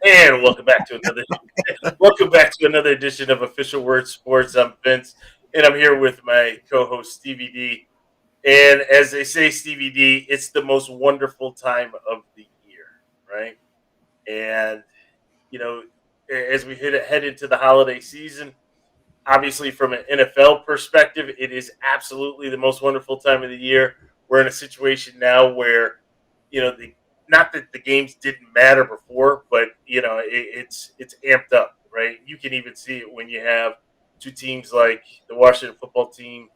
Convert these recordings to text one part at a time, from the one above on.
And welcome back to another edition of Official Word Sports. I'm Vince, and I'm here with my co-host Stevie D. And as they say, Stevie D, it's the most wonderful time of the year, right? And you know, as we head into the holiday season, obviously from an NFL perspective, it is absolutely the most wonderful time of the year. We're in a situation now where, the not that the games didn't matter before, but it's amped up, right? You can even see it when you have two teams like the Washington football team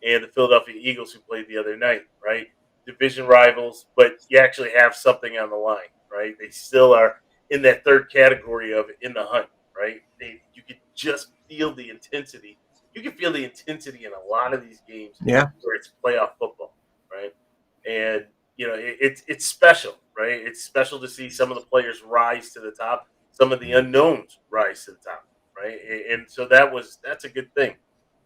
and the Philadelphia Eagles who played the other night, right? Division rivals, but you actually have something on the line, right? They still are in that third category of in the hunt, right? You could just feel the intensity. You can feel the intensity in a lot of these games Yeah. where it's playoff football, right? And it's special, right? It's special to see some of the players rise to the top, some of the unknowns rise to the top, right? And so that's a good thing.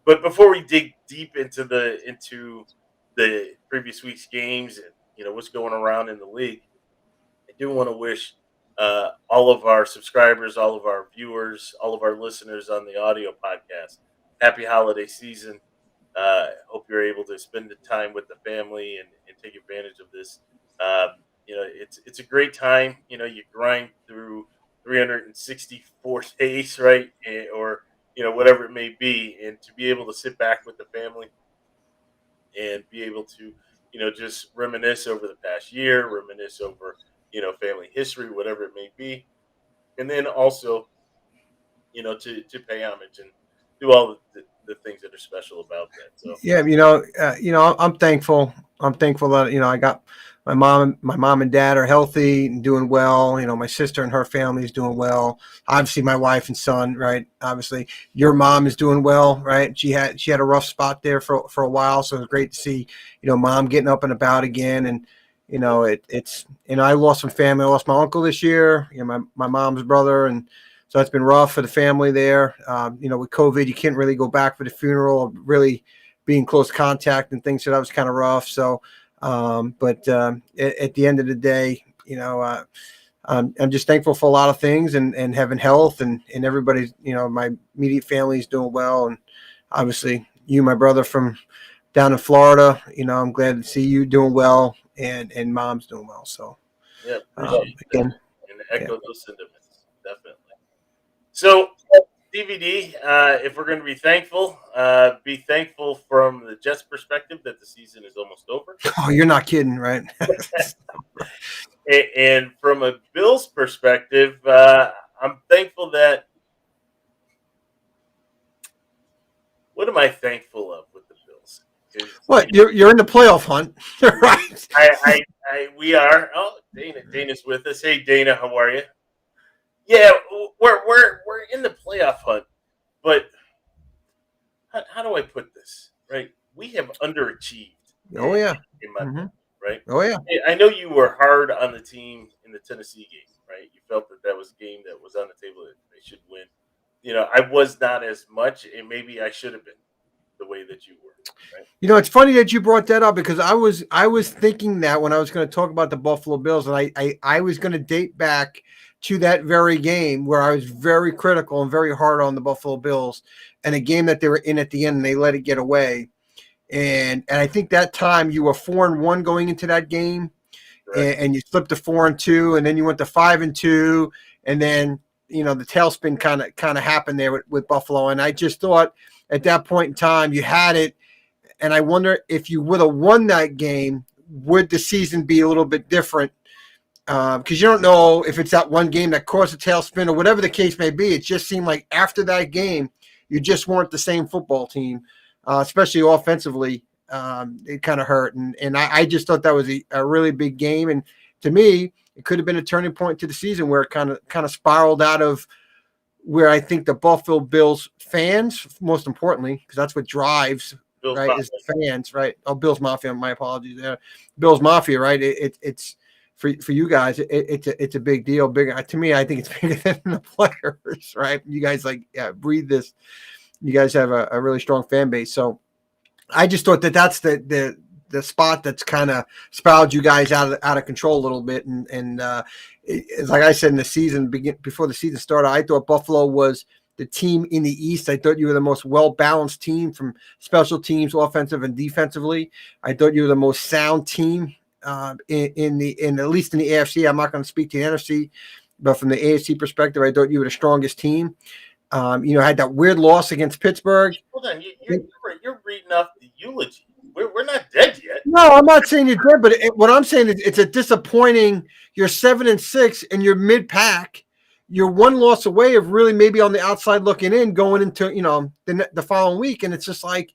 But before we dig deep into the previous week's games and what's going around in the league, I do want to wish all of our subscribers, all of our viewers, all of our listeners on the audio podcast happy holiday season. Hope you're able to spend the time with the family and take advantage of this. It's a great time. You grind through 364 days, right, or whatever it may be, and to be able to sit back with the family and be able to just reminisce over the past year, reminisce over family history, whatever it may be, and then also to pay homage and do all the things that are special about that. So Yeah. I'm thankful. I'm thankful that, I got my mom and dad are healthy and doing well. My sister and her family is doing well. Obviously my wife and son, right? Obviously your mom is doing well, right? She had a rough spot there for a while. So it was great to see, mom getting up and about again. And, it's I lost some family. I lost my uncle this year, my mom's brother. And so it's been rough for the family there. With COVID, you can't really go back for the funeral, really be in close contact and things. So that was kind of rough. So, but at the end of the day, I'm just thankful for a lot of things and having health and everybody's, my immediate family is doing well. And obviously you, my brother from down in Florida, I'm glad to see you doing well and mom's doing well. So, yeah, appreciate that again, and yeah. echo those sentiments definitely. So DVD, if we're going to be thankful from the Jets' perspective that the season is almost over. Oh, you're not kidding, right? And from a Bills perspective, I'm thankful that. What am I thankful of with the Bills? What, you're in the playoff hunt, right? We are. Oh, Dana's with us. Hey, Dana, how are you? Yeah, we're in the playoff hunt, but how do I put this? Right, we have underachieved. Oh yeah. In my Mm-hmm. book, right? Oh yeah. I know you were hard on the team in the Tennessee game, right? You felt that was a game that was on the table that they should win. I was not as much, and maybe I should have been the way that you were. Right? It's funny that you brought that up because I was thinking that when I was going to talk about the Buffalo Bills, and I was going to date back to that very game where I was very critical and very hard on the Buffalo Bills and a game that they were in at the end and they let it get away. And I think that time you were 4-1 going into that game, and you slipped to 4-2, and then you went to 5-2, and then the tailspin kind of happened there with Buffalo. And I just thought at that point in time you had it, and I wonder if you would have won that game, would the season be a little bit different? Because you don't know if it's that one game that caused a tailspin or whatever the case may be. It just seemed like after that game, you just weren't the same football team. Especially offensively, it kind of hurt. And I just thought that was a really big game. And to me, it could have been a turning point to the season where it kind of spiraled out of where I think the Buffalo Bills fans, most importantly, because that's what drives, Bills right, Mafia. is the fans, right? Oh, Bills Mafia, my apologies there. Bills Mafia, right? It's for you guys, it's a big deal. Bigger to me, I think it's bigger than the players, right? You guys breathe this. You guys have a really strong fan base. So I just thought that's the the spot that's kind of spiraled you guys out of control a little bit. And like I said in the season before the season started, I thought Buffalo was the team in the East. I thought you were the most well balanced team from special teams, offensive and defensively. I thought you were the most sound team in at least in the AFC. I'm not going to speak to the NFC, but from the AFC perspective, I thought you were the strongest team. Had that weird loss against Pittsburgh. Hold on, you're reading off the eulogy. We're not dead yet. No, I'm not saying you're dead, but what I'm saying is it's a disappointing. You're 7-6 and you're mid pack. You're one loss away of really maybe on the outside looking in, going into the following week, and it's just like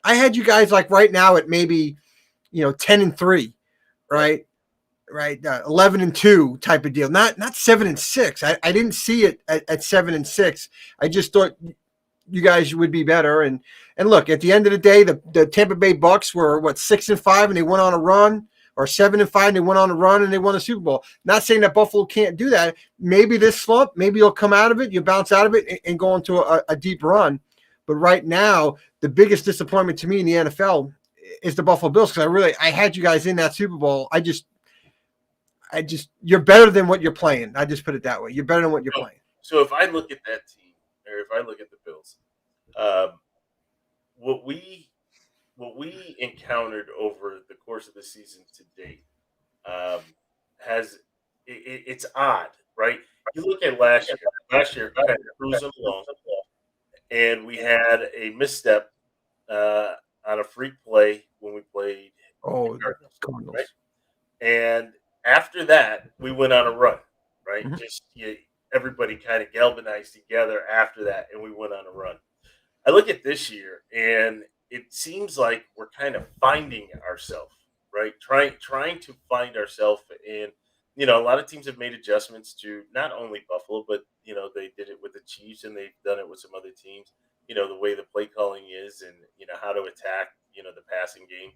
I had you guys like right now at maybe 10-3, right? Right, 11-2 type of deal. Not 7-6. I didn't see it at 7-6. I just thought you guys would be better. And look, at the end of the day, the Tampa Bay Bucks were 6-5 and they went on a run, or 7-5 and they went on a run and they won the Super Bowl. Not saying that Buffalo can't do that. Maybe this slump, maybe you'll come out of it, you bounce out of it and go into a deep run. But right now, the biggest disappointment to me in the NFL is the Buffalo Bills, because I had you guys in that Super Bowl. I just you're better than what you're playing. I just put it that way. You're better than what you're playing. So if I look at that team, or if I look at the Bills, what we encountered over the course of the season to date it's odd, right? You look at last year. Last year, kind of cruising along, and we had a misstep on a freak play when we played the Cardinals, right? And after that, we went on a run, right? Mm-hmm. Everybody kind of galvanized together after that, and we went on a run. I look at this year, and it seems like we're kind of finding ourselves, right? Trying to find ourselves. And a lot of teams have made adjustments to not only Buffalo, but they did it with the Chiefs, and they've done it with some other teams. The way the play calling is, and how to attack the passing game.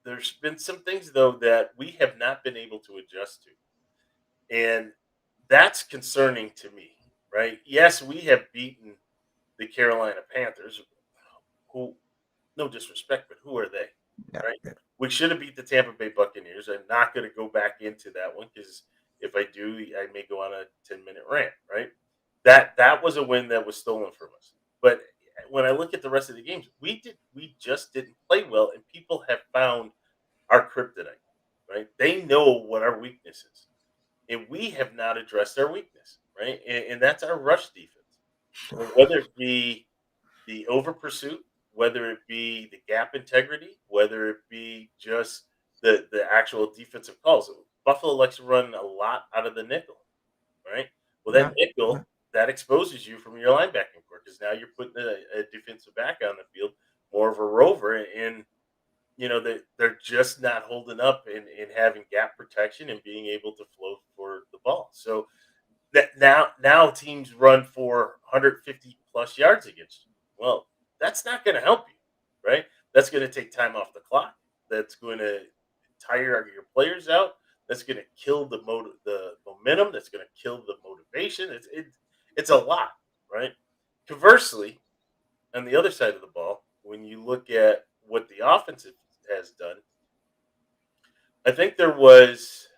There's been some things, though, that we have not been able to adjust to. And that's concerning to me, right? Yes, we have beaten the Carolina Panthers, who, no disrespect, but who are they, right? Yeah. We should have beat the Tampa Bay Buccaneers. I'm not going to go back into that one, because if I do, I may go on a 10-minute rant, right? That was a win that was stolen from us. But when I look at the rest of the games, we just didn't play well, and people have found our kryptonite, right? They know what our weakness is, and we have not addressed our weakness, right? And that's our rush defense. Whether it be the over pursuit, whether it be the gap integrity, whether it be just the actual defensive calls. Buffalo likes to run a lot out of the nickel, right? Well, that nickel, that exposes you from your linebacking core, because now you're putting a defensive back on the field, more of a rover, and they're just not holding up and having gap protection and being able to float for the ball. So that now teams run for 150 plus yards against you. Well, that's not going to help you, right? That's going to take time off the clock. That's going to tire your players out. That's going to kill the momentum. That's going to kill the motivation. It's a lot, right? Conversely, on the other side of the ball, when you look at what the offense has done, I think there was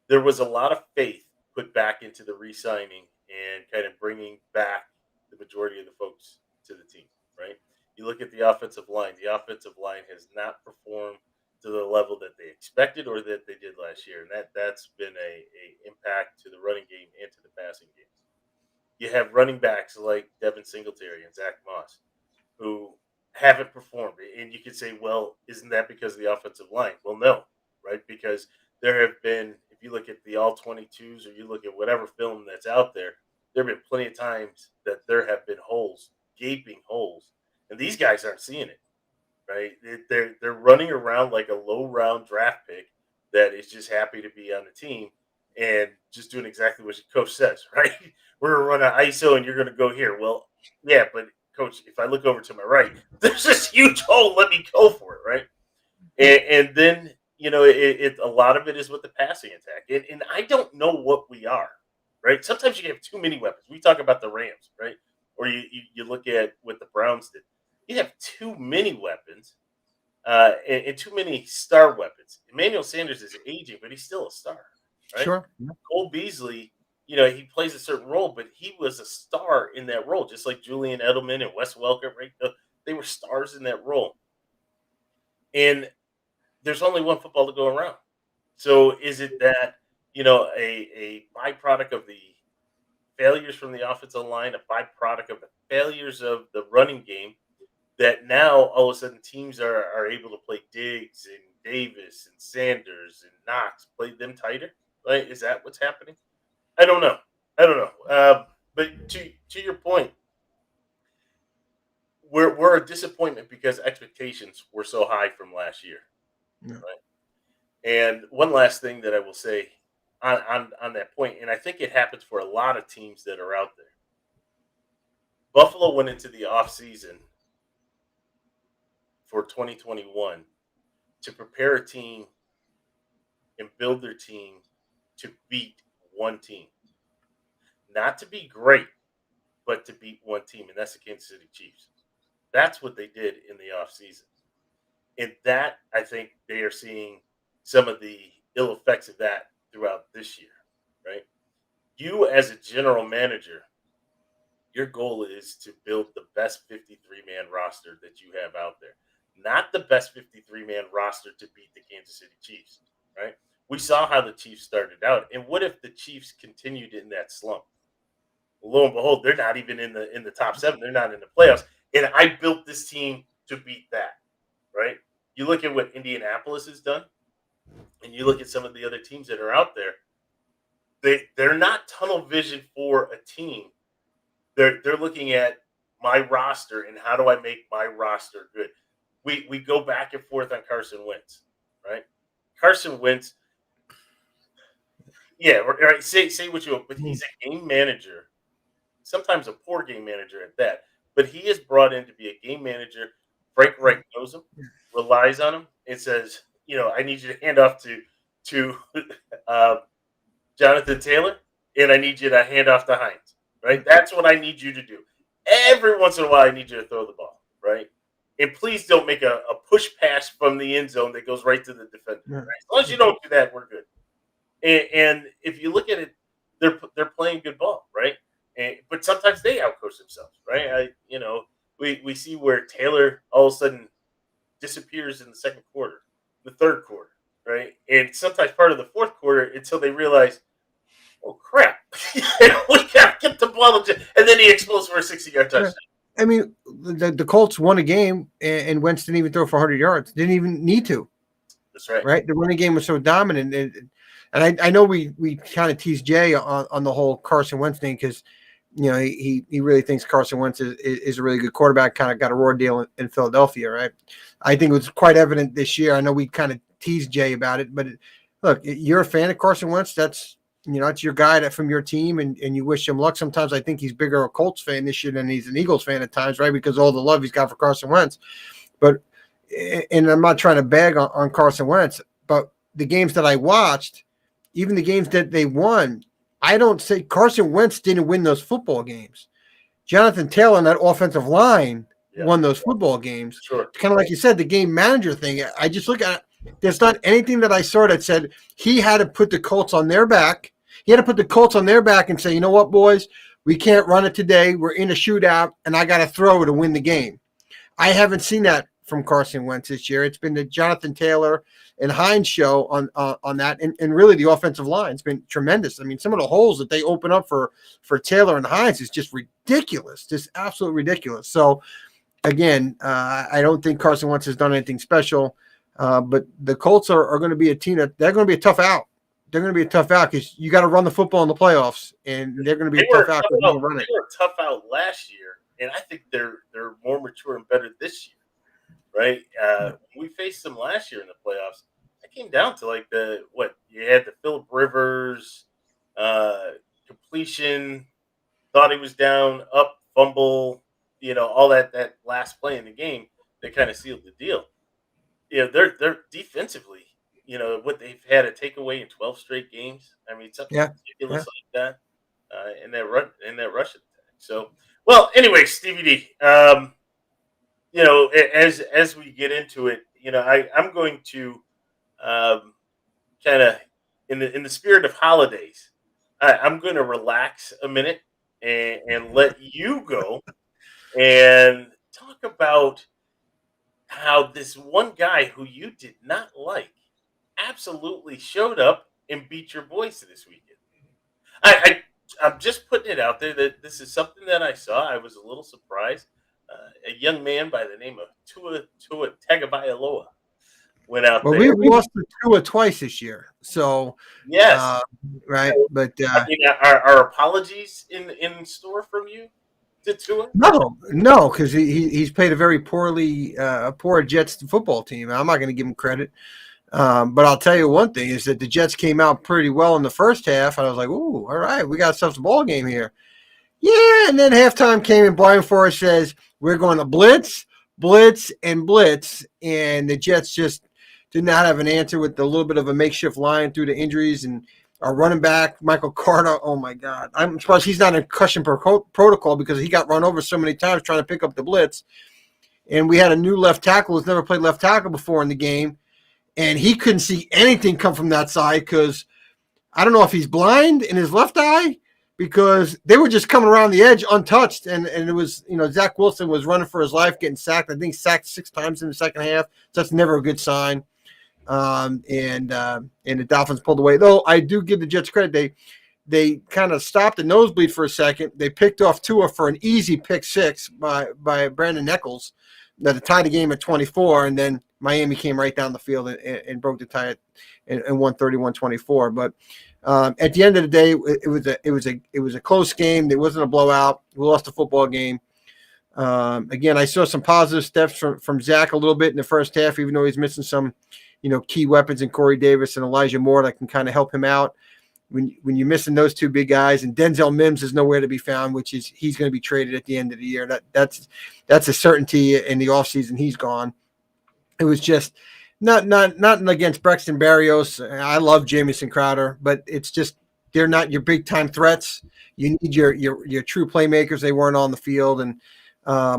a lot of faith put back into the re-signing and kind of bringing back the majority of the folks to the team, right? You look at the offensive line. The offensive line has not performed to the level that they expected or that they did last year, and that's been a impact to the running game and to the passing game. You have running backs like Devin Singletary and Zach Moss, who haven't performed. And you could say, well, isn't that because of the offensive line? Well, no, right? Because there have been, if you look at the all 22s or you look at whatever film that's out there, there have been plenty of times that there have been holes, gaping holes, and these guys aren't seeing it, right? They're running around like a low round draft pick that is just happy to be on the team and just doing exactly what your coach says, right? We're going to run an ISO and you're going to go here. Well, yeah, but coach, if I look over to my right, there's this huge hole. Let me go for it, right? And then, a lot of it is with the passing attack. And I don't know what we are, right? Sometimes you have too many weapons. We talk about the Rams, right? Or you look at what the Browns did. You have too many weapons, and too many star weapons. Emmanuel Sanders is aging, but he's still a star, right? Sure. Yeah. Cole Beasley, he plays a certain role, but he was a star in that role, just like Julian Edelman and Wes Welker, right? They were stars in that role. And there's only one football to go around. So is it that, a byproduct of the failures from the offensive line, a byproduct of the failures of the running game, that now all of a sudden teams are able to play Diggs and Davis and Sanders and Knox, play them tighter? Right? Is that what's happening? I don't know. I don't know. But to your point, we're a disappointment because expectations were so high from last year. Yeah. Right? And one last thing that I will say on that point, and I think it happens for a lot of teams that are out there. Buffalo went into the offseason for 2021 to prepare a team and build their team to beat one team. Not to be great, but to beat one team, and that's the Kansas City Chiefs. That's what they did in the offseason. And that, I think, they are seeing some of the ill effects of that throughout this year, right? You, as a general manager, your goal is to build the best 53-man roster that you have out there, not the best 53-man roster to beat the Kansas City Chiefs, right? We saw how the Chiefs started out, and what if the Chiefs continued in that slump? Lo and behold, they're not even in the top seven. They're not in the playoffs, and I built this team to beat that, right? You look at what Indianapolis has done, and you look at some of the other teams that are out there. They're not tunnel vision for a team. They're looking at my roster and how do I make my roster good. We go back and forth on Carson Wentz, right? Carson Wentz, yeah, right. Say what you want, but he's a game manager. Sometimes a poor game manager at that. But he is brought in to be a game manager. Frank Reich knows him, relies on him, and says, I need you to hand off to uh, Jonathan Taylor, and I need you to hand off to Hines. Right? That's what I need you to do. Every once in a while, I need you to throw the ball. Right? And please don't make a push pass from the end zone that goes right to the defender. Right? As long as you don't do that, we're good. And if you look at it, they're playing good ball, right? But sometimes they outcoach themselves, right? We see where Taylor all of a sudden disappears in the second quarter, the third quarter, right? And sometimes part of the fourth quarter until they realize, oh crap, we gotta get the ball, and then he explodes for a 60-yard touchdown. I mean, the Colts won a game, and Wentz didn't even throw for 100 yards. Didn't even need to. That's right. Right? The running game was so dominant. And I know we kind of teased Jay on the whole Carson Wentz thing because, he really thinks Carson Wentz is a really good quarterback, kind of got a raw deal in Philadelphia, right? I think it was quite evident this year. I know we kind of teased Jay about it, but look, you're a fan of Carson Wentz. That's it's your guy from your team, and you wish him luck. Sometimes I think he's bigger a Colts fan this year than he's an Eagles fan at times, right? Because of all the love he's got for Carson Wentz. But, and I'm not trying to bag on Carson Wentz, but the games that I watched, even the games that they won, I don't say Carson Wentz didn't win those football games. Jonathan Taylor and that offensive line won those football games. Sure. Kind of like you said, the game manager thing. I just look at it. There's not anything that I saw that said he had to put the Colts on their back. He had to put the Colts on their back and say, you know what, boys, we can't run it today. We're in a shootout, and I got to throw to win the game. I haven't seen that from Carson Wentz this year. It's been the Jonathan Taylor and Hines show on that, and really the offensive line has been tremendous. I mean, some of the holes that they open up for Taylor and Hines is just ridiculous, just absolutely ridiculous. So, again, I don't think Carson Wentz has done anything special, but the Colts are going to be a team that they're going to be a tough out. They're going to be a tough out because you got to run the football in the playoffs, and they're going to be a tough out. They were tough out last year, and I think they're more mature and better this year. Right? We faced them last year in the playoffs. It came down to you had the Phillip Rivers completion, thought he was down, up, fumble, all that last play in the game that kind of sealed the deal. They're defensively, what they've had a takeaway in 12 straight games. I mean, something ridiculous like that in that rush attack. So, well, anyway, Stevie D. As we get into it I'm going to kind of in the spirit of holidays. I'm going to relax a minute and let you go and talk about how this one guy who you did not like absolutely showed up and beat your boys this weekend. I'm just putting it out there that this is something that I saw. I was a little surprised. A young man by the name of Tua Tagovailoa went out Well, there. we've lost to Tua twice this year, so Yes, right. But I mean, are apologies in store from you to Tua? no, because he's played a very poor Jets football team. I'm not going to give him credit. But I'll tell you one thing is that the Jets came out pretty well in the first half, and I was like, "Ooh, all right, we got ourselves a ball game here." Yeah, and then halftime came and Brian Forrest says, "We're going to blitz, blitz, and blitz," and the Jets just did not have an answer with a little bit of a makeshift line through the injuries and our running back Michael Carter. Oh my God, I'm surprised he's not in concussion protocol because he got run over so many times trying to pick up the blitz. And we had a new left tackle who's never played left tackle before in the game, and he couldn't see anything come from that side because I don't know if he's blind in his left eye because they were just coming around the edge untouched. And it was, Zach Wilson was running for his life, getting sacked. I think sacked 6 times in the second half. So that's never a good sign. And the Dolphins pulled away. Though I do give the Jets credit. They kind of stopped the nosebleed for a second. They picked off Tua for an easy pick 6 by Brandon Eccles that tied the game at 24. And then Miami came right down the field and broke the tie and won 31-24. But at the end of the day, it was a close game. It wasn't a blowout. We lost the football game. Again, I saw some positive steps from Zach a little bit in the first half, even though he's missing some, key weapons in Corey Davis and Elijah Moore that can kind of help him out. When you're missing those two big guys, and Denzel Mims is nowhere to be found, which is he's going to be traded at the end of the year. That's a certainty in the offseason. He's gone. It was just nothing against Braxton Berrios. I love Jamison Crowder, but it's just they're not your big time threats. You need your true playmakers. They weren't on the field, and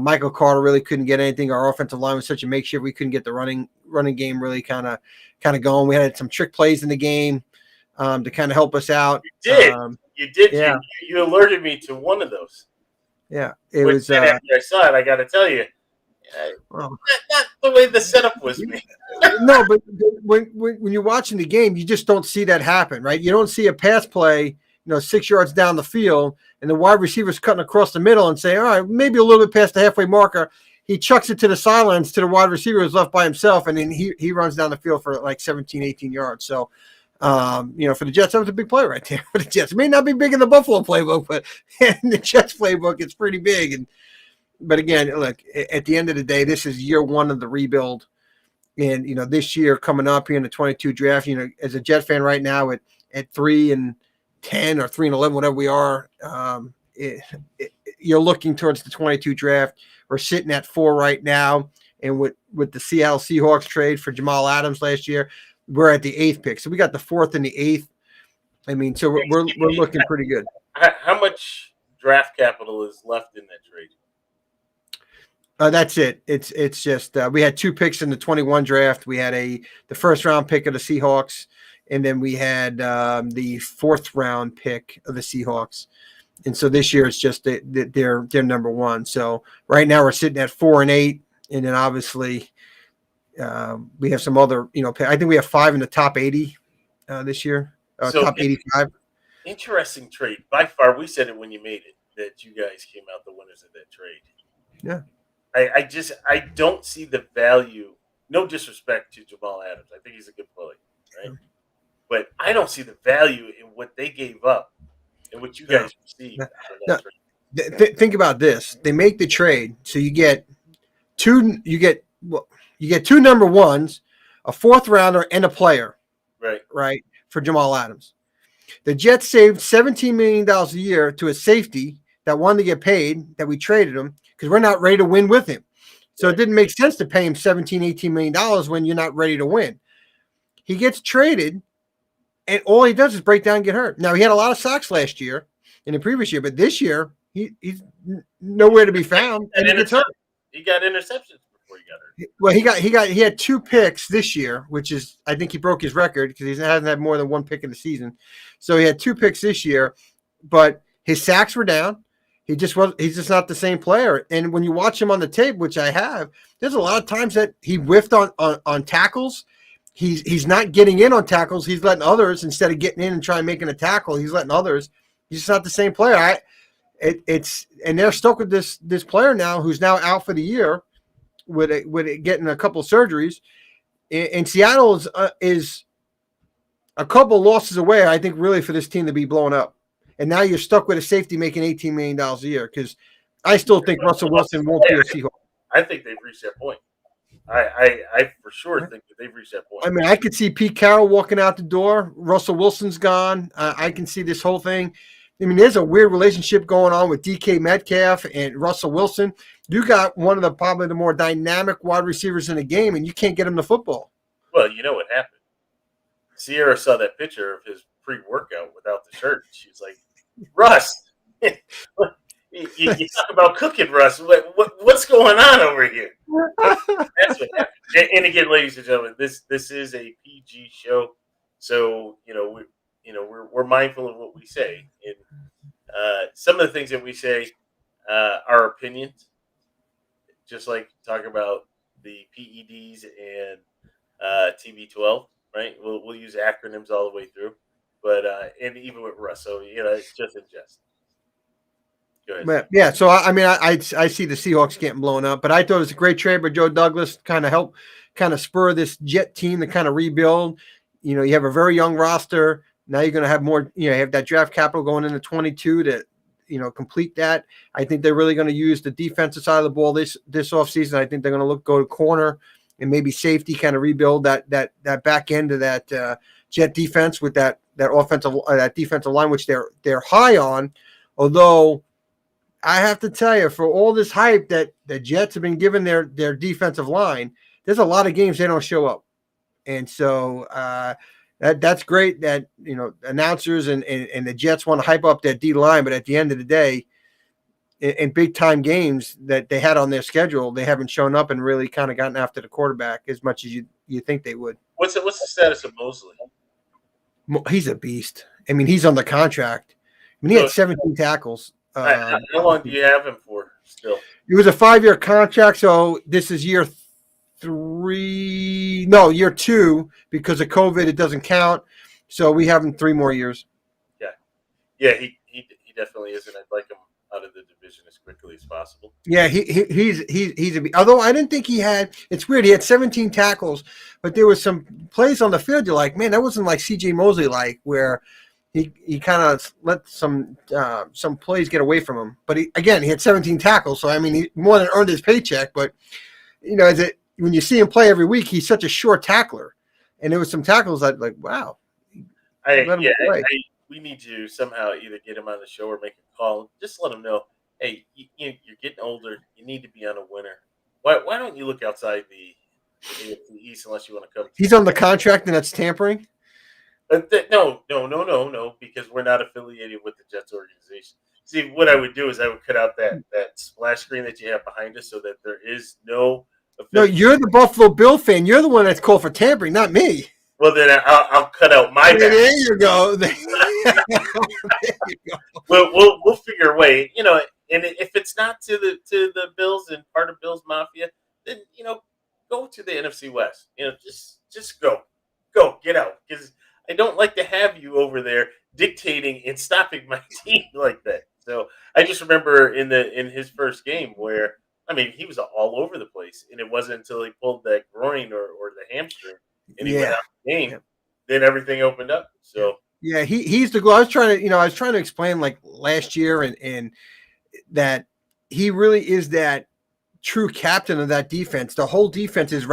Michael Carter really couldn't get anything. Our offensive line was such a makeshift. We couldn't get the running game really kind of going. We had some trick plays in the game to kind of help us out. You did. Yeah. You alerted me to one of those. Yeah, it was. After I saw it, I got to tell you, not the way the setup was made. No, but when you're watching the game, you just don't see that happen, right? You don't see a pass play, 6 yards down the field, and the wide receiver's cutting across the middle and say, all right, maybe a little bit past the halfway marker. He chucks it to the sidelines to the wide receiver who's left by himself, and then he runs down the field for like 17, 18 yards. So, for the Jets, that was a big play right there for the Jets. It may not be big in the Buffalo playbook, but in the Jets playbook, it's pretty big. But again, look, at the end of the day, this is year one of the rebuild. And, this year coming up here in the 22 draft, as a Jet fan right now at 3-10 or 3-11, whatever we are, you're looking towards the 22 draft. We're sitting at 4 right now. And with the Seattle Seahawks trade for Jamal Adams last year, we're at the 8th pick. So we got the 4th and the 8th. I mean, so we're looking pretty good. How much draft capital is left in that trade? That's it. It's just we had 2 picks in the 21 draft. We had the first round pick of the Seahawks, and then we had the 4th round pick of the Seahawks. And so this year it's just they're number 1. So right now we're sitting at 4 and 8, and then obviously we have some other I think we have 5 in the top 80 this year. Top 85. Interesting trade. By far, we said it when you made it that you guys came out the winners of that trade. Yeah. I don't see the value. No disrespect to Jamal Adams. I think he's a good player, right? But I don't see the value in what they gave up and what you guys received. Think about this. They make the trade, so you get 2 number 1s, a 4th rounder, and a player. Right, for Jamal Adams. The Jets saved $17 million a year to a safety that wanted to get paid, that we traded him, because we're not ready to win with him. So It didn't make sense to pay him $17, $18 million when you're not ready to win. He gets traded, and all he does is break down and get hurt. Now, he had a lot of sacks last year in the previous year, but this year, he's nowhere to be found, and he gets hurt. He got interceptions before he got hurt. Well, he had 2 picks this year, which is I think he broke his record because he hasn't had more than 1 pick in the season. So he had 2 picks this year, but his sacks were down. He's just not the same player. And when you watch him on the tape, which I have, there's a lot of times that he whiffed on tackles. He's not getting in on tackles. He's letting others, instead of getting in and trying making a tackle, he's letting others. He's just not the same player. And they're stuck with this player now who's now out for the year with it getting a couple of surgeries. And Seattle is a couple losses away, I think, really for this team to be blown up. And now you're stuck with a safety making $18 million a year, because I still think Russell Wilson won't be a Seahawk. I think they've reached that point. I for sure think that they've reached that point. I mean, I could see Pete Carroll walking out the door. Russell Wilson's gone. I can see this whole thing. I mean, there's a weird relationship going on with DK Metcalf and Russell Wilson. You got one of probably the more dynamic wide receivers in the game, and you can't get him the football. Well, you know what happened? Sierra saw that picture of his pre-workout without the shirt. She's like, Russ, you talk about cooking, Russ. What's going on over here? That's what happened. And again, ladies and gentlemen, this is a PG show, so we're mindful of what we say. And some of the things that we say are opinions, just like talk about the PEDs and TB12. Right, we'll use acronyms all the way through, but and even with Russ, so it's just in jest. Go ahead. But, yeah, so I see the Seahawks getting blown up, but I thought it was a great trade by Joe Douglas, kind of spur this Jet team to kind of rebuild. You have a very young roster. Now you're going to have more. You have that draft capital going into 22 to complete that. I think they're really going to use the defensive side of the ball this offseason. I think they're going to go to corner and maybe safety, kind of rebuild that back end of that Jet defense with that defensive line, which they're high on. Although I have to tell you, for all this hype that the Jets have been giving their defensive line, there's a lot of games they don't show up, and so that's great that announcers and the Jets want to hype up that D line, but at the end of the day, in big time games that they had on their schedule, they haven't shown up and really kind of gotten after the quarterback as much as you think they would. What's the status of Mosley? He's a beast. I mean, he's on the contract. I mean, he had 17 tackles. How long do you have him for still? It was a 5-year contract, so this is year 2, because of COVID. It doesn't count, so we have him 3 more years. Yeah, he definitely is, and I'd like him out of the division as quickly as possible. Yeah, he's although I didn't think he had. It's weird. He had 17 tackles, but there was some plays on the field. You're like, man, that wasn't like C.J. Mosley, where he kind of let some plays get away from him. But he had 17 tackles, so I mean, he more than earned his paycheck. But when you see him play every week, he's such a short tackler, and there was some tackles that wow. We need to somehow either get him on the show or make a call. Just let him know, hey, you're getting older. You need to be on a winner. Why don't you look outside the East unless you want to come? He's on the contract, and that's tampering? No, because we're not affiliated with the Jets organization. See, what I would do is I would cut out that splash screen that you have behind us so that there is no. No, you're the Buffalo Bill fan. You're the one that's called for tampering, not me. Well, then I'll cut out my back. There you go. There you go. We'll figure a way, and if it's not to the Bills and part of Bills Mafia, then go to the NFC West. Just go, get out, because I don't like to have you over there dictating and stopping my team like that. So I just remember in his first game where he was all over the place, and it wasn't until he pulled that groin or the hamstring. And he went out of the game, then everything opened up. So he's the goal. I was trying to explain last year and that he really is that true captain of that defense. The whole defense is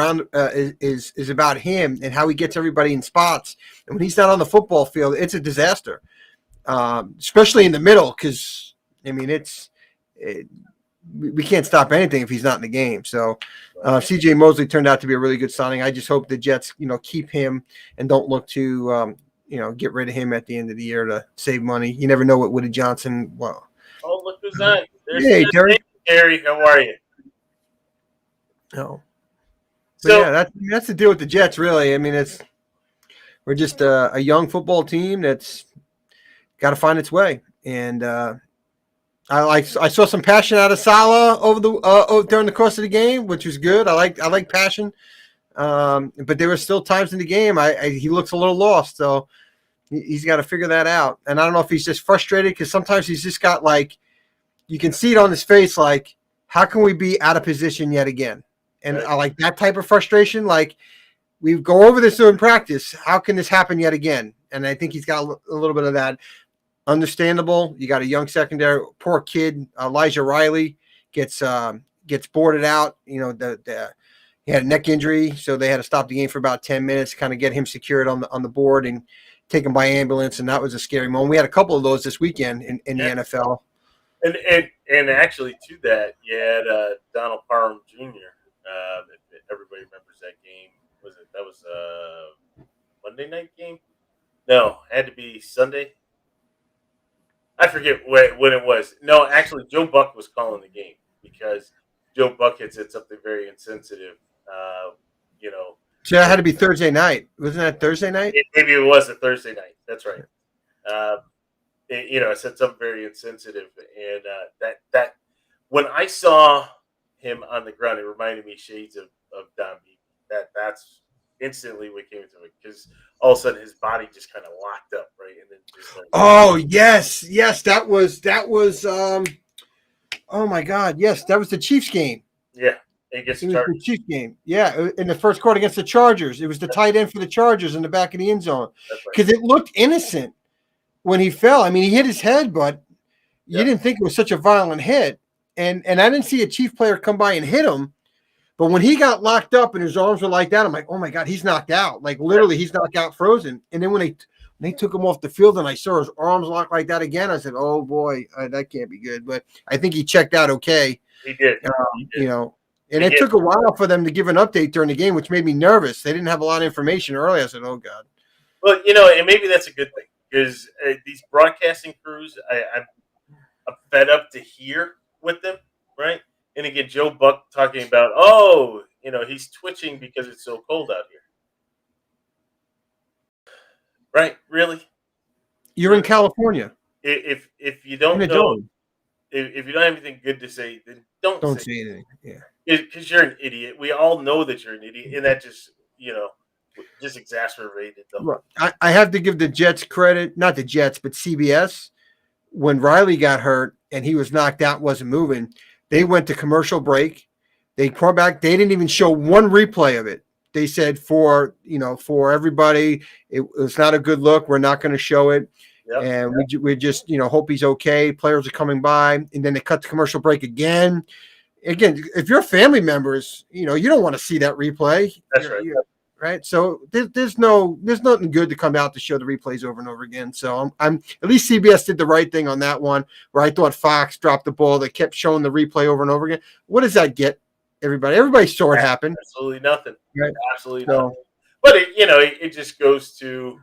is about him and how he gets everybody in spots. And when he's not on the football field, it's a disaster, especially in the middle, because we can't stop anything if he's not in the game. So C.J. Mosley turned out to be a really good signing. I just hope the Jets, keep him and don't look to, get rid of him at the end of the year to save money. You never know what Woody Johnson. Well, look who's on. Hey, Terry. Terry, how are you? Oh, But So yeah, that's the deal with the Jets, really. I mean, we're just a young football team that's got to find its way. And I saw some passion out of Salah during the course of the game, which was good. I like passion. But there were still times in the game he looks a little lost. So he's got to figure that out. And I don't know if he's just frustrated because sometimes he's just got like you can see it on his face, like how can we be out of position yet again? And right, I like that type of frustration. Like we go over this in practice. How can this happen yet again? And I think he's got a little bit of that. Understandable. You got a young secondary, poor kid, Elijah Riley gets boarded out. You know he had a neck injury, so they had to stop the game for about 10 minutes, kind of get him secured on the board and take him by ambulance. And that was a scary moment. We had a couple of those this weekend in the yeah. NFL. And actually to that, you had Donald Parham Jr. If everybody remembers that game. Was it that was a Monday night game? No, it had to be Sunday. I forget when it was. No, actually, Joe Buck was calling the game because Joe Buck had said something very insensitive. Uh, you know, So that had to be Thursday night. Wasn't that Thursday night? maybe it was a Thursday night. That's right. Uh, it said something very insensitive, and that when I saw him on the ground, it reminded me shades of Don Beebe. That's instantly what came to me because all of a sudden his body just kind of locked up, right, and then just like Oh yes, that was. Oh my God, yes, that was the Chiefs game. yeah, it gets It was charged. the Chiefs game. Yeah, in the first quarter against the Chargers. It was the tight end for the Chargers in the back of the end zone That's right. because it looked innocent when he fell. I mean, he hit his head, but you Yeah, didn't think it was such a violent hit. And I didn't see a Chief player come by and hit him. But when he got locked up and his arms were like that, I'm like, oh my God, he's knocked out. Like literally, he's knocked out, frozen. And then when they took him off the field and I saw his arms locked like that again, I said, oh boy, that can't be good. But I think he checked out okay. he did. He did. You know, and it Again, took a while for them to give an update during the game, which made me nervous. They didn't have a lot of information early. I said, oh God. well, and maybe that's a good thing because these broadcasting crews, I'm fed up to hear with them, right? And again, Joe Buck talking about, oh, he's twitching because it's so cold out here, right? Really, You're in really. California If you in don't a know, dome. if you don't have anything good to say, then don't Don't say say anything. Yeah. it because you're an idiot. We all know that you're an idiot, and that just exacerbated the whole. Well, I have to give the Jets credit, not the Jets, but CBS. When Riley got hurt and he was knocked out, wasn't moving, they went to commercial break. They came back. They didn't even show one replay of it. They said for everybody, it was not a good look. We're not going to show it, Yep, and we just hope he's okay. Players are coming by, and then they cut the commercial break again. Again, if you're family members, you don't want to see that replay. that's right. Right. So there's nothing good to come out to show the replays over and over again. So I'm at least CBS did the right thing on that one where I thought Fox dropped the ball. They kept showing the replay over and over again. What does that get everybody saw it happen. Absolutely nothing. Right. Absolutely So nothing. But it just goes to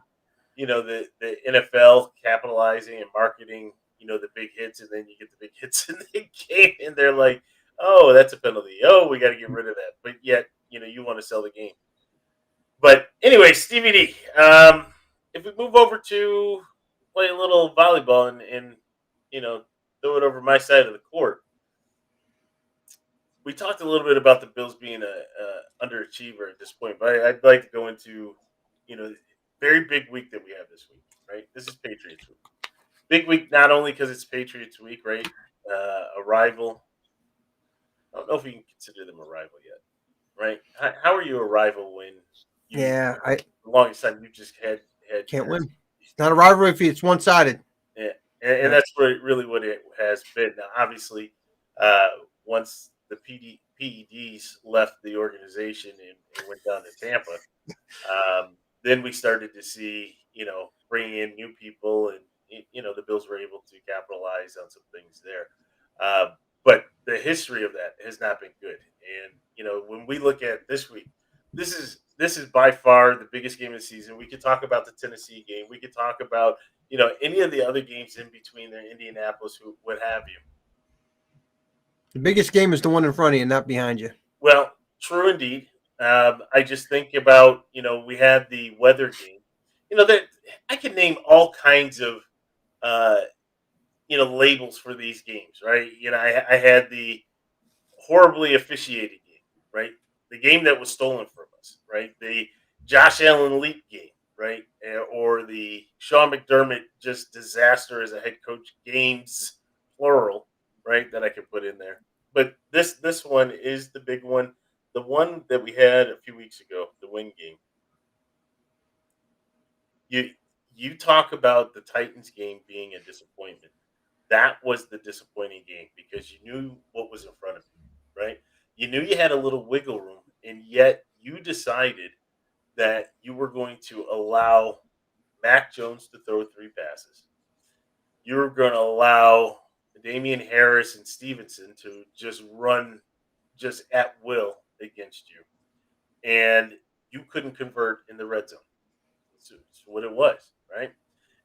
the NFL capitalizing and marketing the big hits, and then you get the big hits in the game, and they're like, oh, that's a penalty. Oh, we got to get rid of that. But yet you want to sell the game. But anyway, Stevie D, if we move over to play a little volleyball and throw it over my side of the court, we talked a little bit about the Bills being a underachiever at this point, but I'd like to go into very big week that we have this week. Right, this is Patriots week. Big week not only because it's Patriots week, right? A rival. I don't know if we can consider them a rival yet, right? How are you a rival when you yeah, I the longest time you just had can't win. It's not a rivalry if it's one sided. Yeah, and that's really what it has been. Now, obviously, once the PEDs left the organization and went down to Tampa, then we started to see, bringing in new people, and the Bills were able to capitalize on some things there. But the history of that has not been good. And when we look at this week, this is by far the biggest game of the season. We could talk about the Tennessee game. We could talk about any of the other games in between there, Indianapolis, what have you. The biggest game is the one in front of you, not behind you. Well, true indeed. I just think about, we had the weather game. That I can name all kinds of uh, labels for these games, right? I had the horribly officiated game, right? The game that was stolen from us, right? The Josh Allen leap game, right? Or the Sean McDermott just disaster as a head coach games, plural, right? That I could put in there. But this one is the big one, the one that we had a few weeks ago, the win game. You you talk about the Titans game being a disappointment. That was the disappointing game because you knew what was in front of you, right? You knew you had a little wiggle room, and yet you decided that you were going to allow Mac Jones to throw three passes. You were going to allow Damian Harris and Stevenson to just run just at will against you, and you couldn't convert in the red zone. It's what it was, right?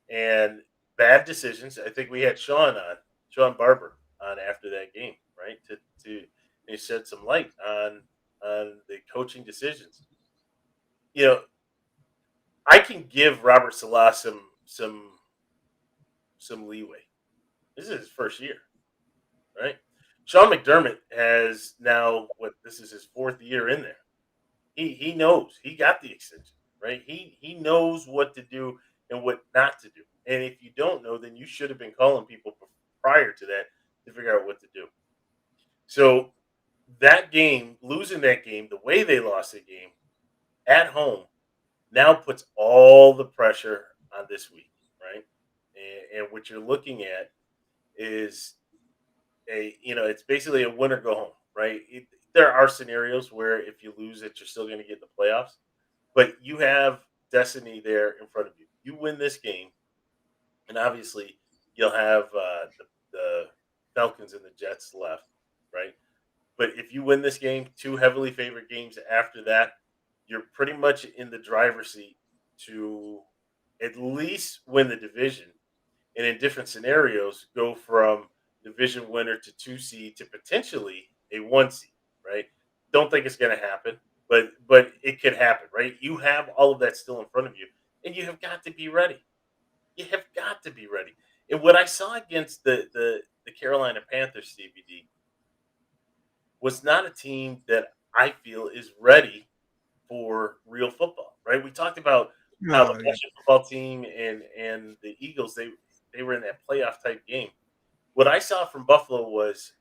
And bad decisions. I think we had Sean Barber on after that game, right? To he shed some light on the coaching decisions. You know, I can give Robert Salah some leeway. This is his first year, right? Sean McDermott has now what this is his fourth year in there. He knows he got the extension, right? He knows what to do and what not to do. And if you don't know, then you should have been calling people prior to that to figure out what to do. So that game, losing that game, the way they lost the game at home, now puts all the pressure on this week, right? And what you're looking at is it's basically a win or go home, right? There are scenarios where if you lose it, you're still going to get in the playoffs, but you have destiny there in front of you. You win this game, and obviously you'll have the Falcons and the Jets left, right? But if you win this game, two heavily favored games after that, you're pretty much in the driver's seat to at least win the division, and in different scenarios, go from division winner to two seed to potentially a one seed. Right? Don't think it's going to happen, but it could happen. Right? You have all of that still in front of you, and you have got to be ready. You have got to be ready. And what I saw against the Carolina Panthers, CBD, was not a team that I feel is ready for real football. Right? We talked about how the No, yeah. Washington football team and the Eagles they were in that playoff type game. What I saw from Buffalo was,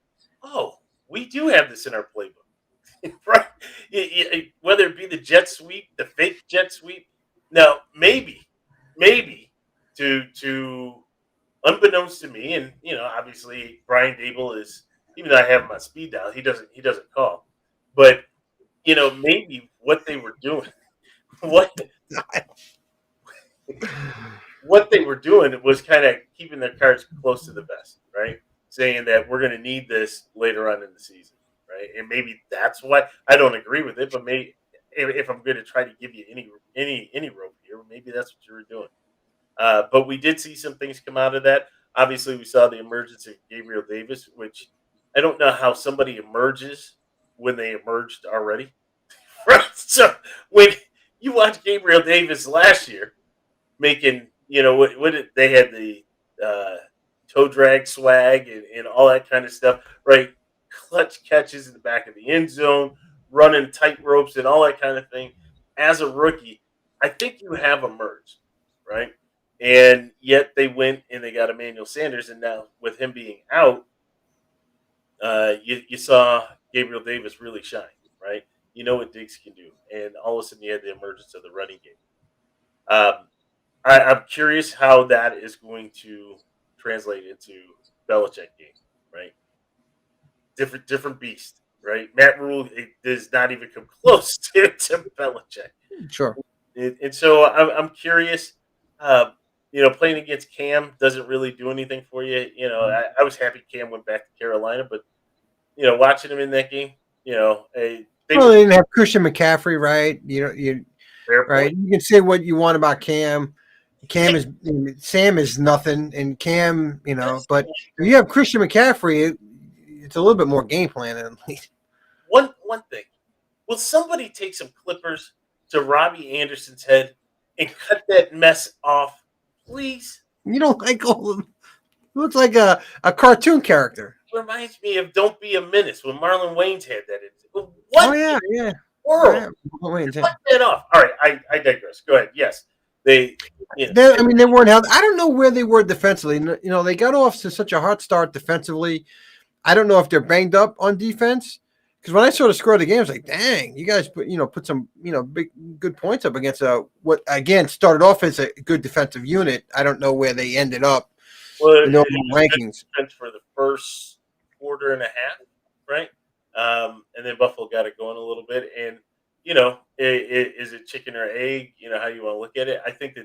oh, we do have this in our playbook, right? Whether it be the jet sweep, the fake jet sweep. Now, maybe to unbeknownst to me, and obviously Brian Dable is, even though I have him on speed dial, he doesn't call, but maybe what they were doing, what what they were doing was kind of keeping their cards close to the vest, right? Saying that we're going to need this later on in the season, right? And maybe that's why I don't agree with it, but maybe if I'm going to try to give you any rope here, maybe that's what you were doing. But we did see some things come out of that. Obviously, we saw the emergence of Gabriel Davis, which I don't know how somebody emerges when they emerged already, right? So when you watch Gabriel Davis last year, making what they had the uh, toe drag swag and all that kind of stuff, right? Clutch catches in the back of the end zone, running tight ropes and all that kind of thing. As a rookie, I think you have emerged, right? And yet they went and they got Emmanuel Sanders, and now with him being out, you saw Gabriel Davis really shine, right? You know what Diggs can do, and all of a sudden you had the emergence of the running game. Um, I'm curious how that is going to translate into Belichick game, right? Different beast, right? Matt Rule it does not even come close to Belichick, Sure. and so I'm curious. Um, playing against Cam doesn't really do anything for you. I was happy Cam went back to Carolina, but watching him in that game, they Well, were they didn't have Christian McCaffrey, right? You fair right. point. You can say what you want about Cam. Cam is Sam is nothing, and Cam, That's but not if true. you have Christian McCaffrey, it's a little bit more game plan at least. One thing. Will somebody take some clippers to Robbie Anderson's head and cut that mess off, please? You don't like all of looks like a cartoon character. Reminds me of Don't Be a Menace when Marlon Wayans had that. Oh What in yeah, the yeah. world? Yeah. Wait, Cut that off. All right, I digress. Go ahead. Yes, they. Yeah, I mean, they weren't held. I don't know where they were defensively. You know, they got off to such a hot start defensively. I don't know if they're banged up on defense. Because when I saw the score of the game, I was like, "Dang, you guys put some big good points up against what again started off as a good defensive unit. I don't know where they ended up well, in the it overall was good rankings. defense for the first quarter and a half, right? And then Buffalo got it going a little bit. And is it chicken or egg? You know how you want to look at it. I think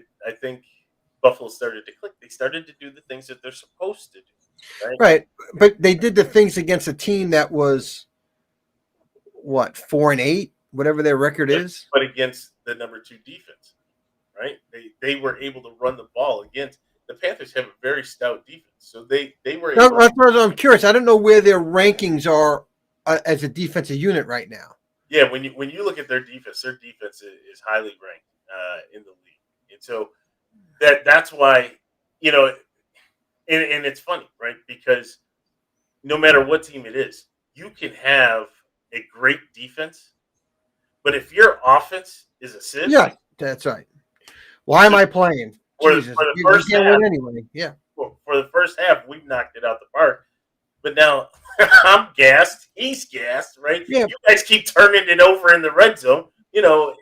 Buffalo started to click. They started to do the things that they're supposed to do, right? Right, but they did the things against a team that was what 4-8, whatever their record But, is. but against the number two defense, right? They were able to run the ball against the Panthers. Have a very stout defense, so they were Now, able. I'm curious. I don't know where their rankings are as a defensive unit right now. Yeah, when you look at their defense is highly ranked in the league, and so that's why you know, and it's funny, right? Because no matter what team it is, you can have a great defense, but if your offense is a sieve, Yeah, that's right. Why am I playing? for Jesus, the you first can't half, win anyway. Yeah, for the first half, we've knocked it out the park. But now I'm gassed. He's gassed, right? yeah. You guys keep turning it over in the red zone, and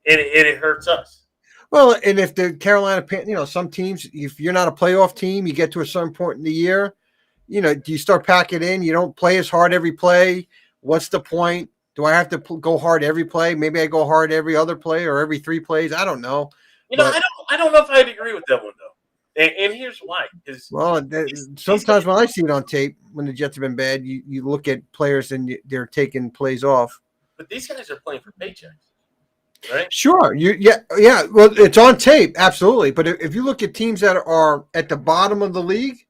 it hurts us. Well, and if the some teams, if you're not a playoff team, you get to a certain point in the year, do you start packing in? You don't play as hard every play. What's the point? Do I have to go hard every play? Maybe I go hard every other play or every 3 plays. I don't know, I but don't know if I'd agree with that one though, and here's why: because well, these sometimes when I see it on tape, when the Jets have been bad, you look at players and they're taking plays off. but these guys are playing for paychecks, right? Sure, yeah. Well, it's on tape, absolutely. But if you look at teams that are at the bottom of the league,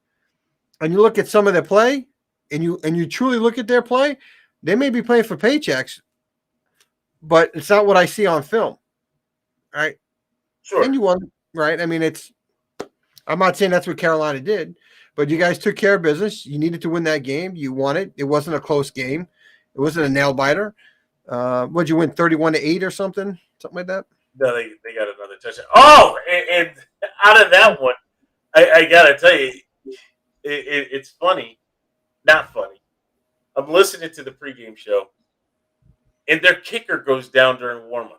and you look at some of their play, and you truly look at their play, they may be playing for paychecks, but it's not what I see on film, right? And Sure. you won, right? I mean, I'm not saying that's what Carolina did, but you guys took care of business. You needed to win that game. You won it. It wasn't a close game. It wasn't a nail biter. What'd you win, 31-8 or something like that? No, they got another touchdown. Oh, and out of that one, I gotta tell you, it's funny, not funny. I'm listening to the pregame show, and their kicker goes down during warmups.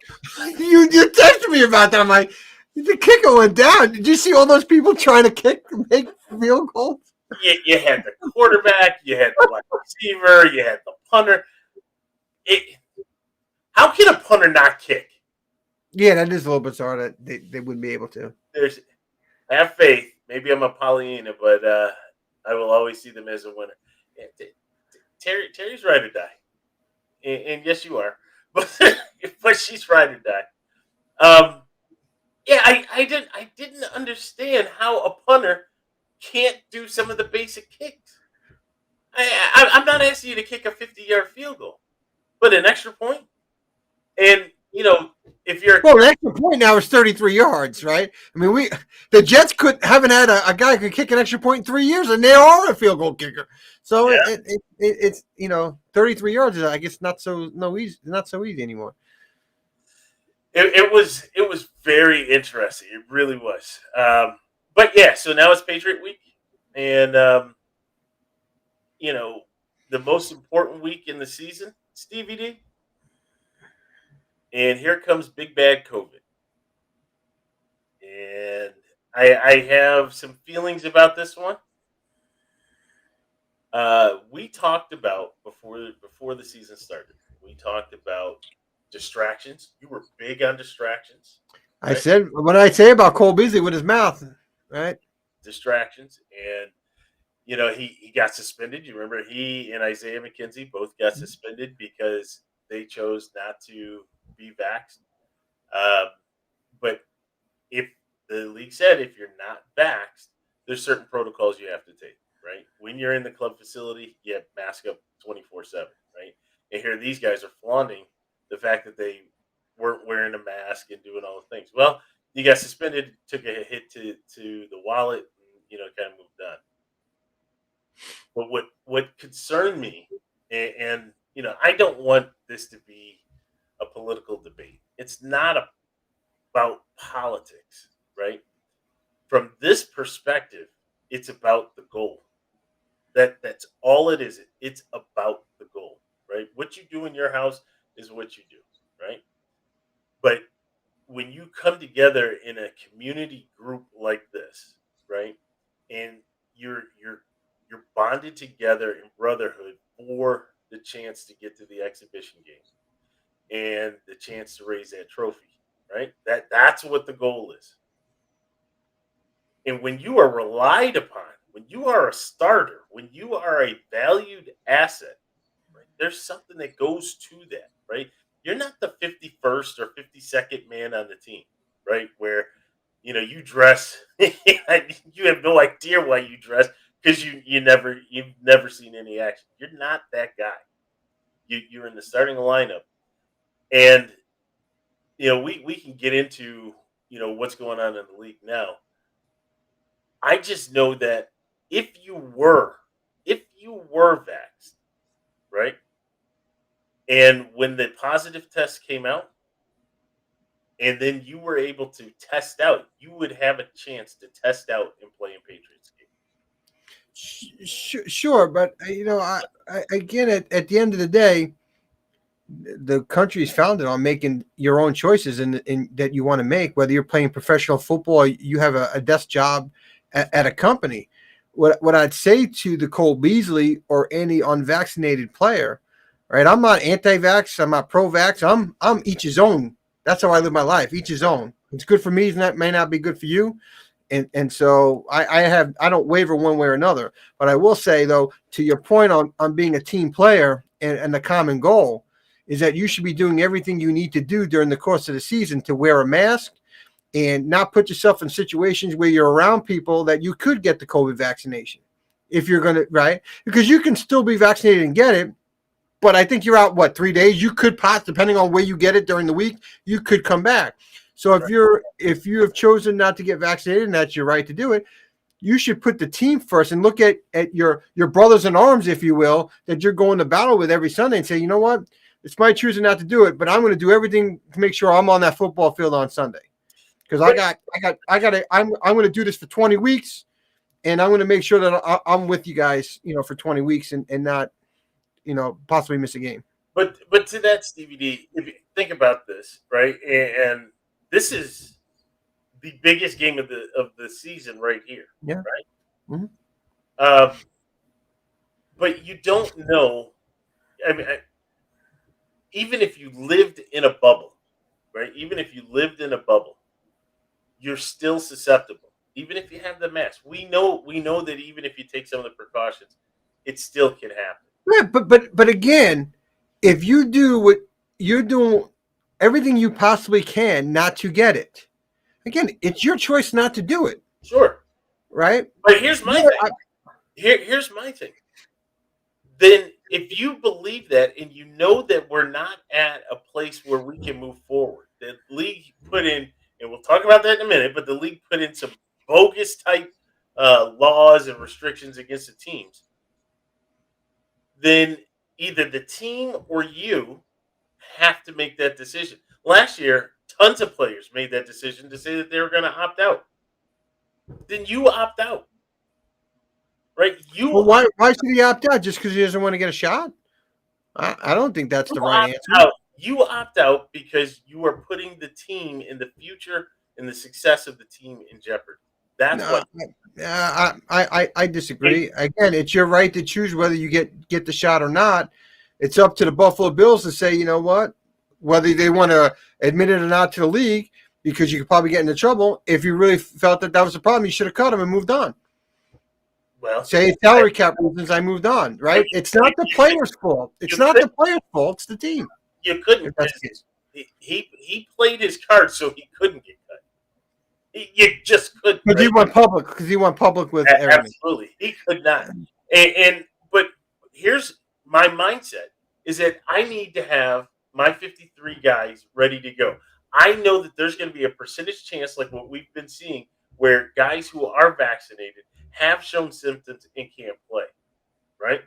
You texted me about that. I'm like, the kicker went down. Did you see all those people trying to make field goals? You had the quarterback, you had the wide receiver, you had the punter. How can a punter not kick? Yeah, that is a little bizarre that they wouldn't be able to. There's have faith. Maybe I'm a Pollyanna, but I will always see them as a winner. Terry's ride or die, and yes, you are, but she's ride or die. Yeah, I didn't understand how a punter can't do some of the basic kicks. I'm not asking you to kick a 50-yard field goal, but an extra point, and if you're Well, the extra point now is 33 yards, right? I mean, the Jets haven't had a guy who could kick an extra point in 3 years, and they are a field goal kicker. So yeah, it's 33 yards is, I guess, not so easy anymore. it was very interesting. It really was. But yeah, so now it's Patriot Week, and you know the most important week in the season, Stevie D. And here comes big bad COVID, and I have some feelings about this one. We talked about before the season started. We talked about distractions. You were big on distractions, I right? said what I say about Cole Beasley with his mouth, right? Distractions, and he got suspended. You remember he and Isaiah McKenzie both got suspended because they chose not to be vaxxed. Um, but if the league said if you're not vaxxed, there's certain protocols you have to take. Right when you're in the club facility, you have mask up 24/7. Right, and here these guys are flaunting fact that they weren't wearing a mask and doing all the things. Well, you got suspended, took a hit to the wallet, and, kind of moved on. But what concerned me, and I don't want this to be a political debate. It's not about politics, right? From this perspective, it's about the goal. That's all it is. It's about the goal, right? What you do in your house is what you do, right? But when you come together in a community group like this, right, and you're bonded together in brotherhood for the chance to get to the exhibition game and the chance to raise that trophy, right? That's what the goal is. And when you are relied upon, when you are a starter, when you are a valued asset, right, there's something that goes to that, right? You're not the 51st or 52nd man on the team, right? Where you dress, you have no idea why you dress because you've never seen any action. You're not that guy. You're in the starting lineup, and we can get into what's going on in the league now. I just know that if you were vaxxed, right, and when the positive test came out, and then you were able to test out, you would have a chance to test out and play in Patriots game. Sure, but again, at the end of the day, the country is founded on making your own choices in that you want to make, whether you're playing professional football or you have a desk job at a company. What I'd say to the Cole Beasley or any unvaccinated player, right? I'm not anti-vax. I'm not pro-vax. I'm each his own. That's how I live my life. Each his own. It's good for me. It may not be good for you. And so I don't waver one way or another. But I will say, though, to your point on being a team player and the common goal is that you should be doing everything you need to do during the course of the season to wear a mask and not put yourself in situations where you're around people that you could get the COVID vaccination if you're going to, right? Because you can still be vaccinated and get it, but I think you're out, 3 days? You could depending on where you get it during the week, you could come back. So if you have chosen not to get vaccinated, and that's your right to do it, you should put the team first and look at your brothers in arms, if you will, that you're going to battle with every Sunday and say, you know what? It's my choosing not to do it, but I'm going to do everything to make sure I'm on that football field on Sunday. Because I'm going to do this for 20 weeks, and I'm going to make sure that I'm with you guys, for 20 weeks and not, possibly miss a game. But to that, Stevie D, if you think about this, right, and this is the biggest game of the season right here, Yeah. right? Mm-hmm. But you don't know. I mean, even if you lived in a bubble, right? Even if you lived in a bubble, you're still susceptible. Even if you have the mask, we know that even if you take some of the precautions, it still can happen. Right, but again, if you do what you're doing, everything you possibly can not to get it, again, it's your choice not to do it. Sure, right? But here's my thing. Here's my thing. Then, if you believe that, and you know that we're not at a place where we can move forward, the league put in, and we'll talk about that in a minute, but the league put in some bogus type laws and restrictions against the teams, then either the team or you have to make that decision. Last year, tons of players made that decision to say that they were going to opt out. Then you opt out, right? Why should he opt out? Just because he doesn't want to get a shot? I don't think that's the right answer. You opt out because you are putting the team in the future and the success of the team in jeopardy. That's what. I disagree. Again, it's your right to choose whether you get the shot or not. It's up to the Buffalo Bills to say, you know what, whether they want to admit it or not to the league, because you could probably get into trouble. If you really felt that was a problem, you should have cut him and moved on. Well, say salary cap reasons, I moved on. Right? It's not the player's fault. It's not the player's fault. It's the team. You couldn't. He played his cards so he couldn't get cut. You just couldn't. Because he went public. Because he went public with everything. Absolutely, he could not. But here's my mindset: is that I need to have my 53 guys ready to go. I know that there's going to be a percentage chance, like what we've been seeing, where guys who are vaccinated have shown symptoms and can't play. Right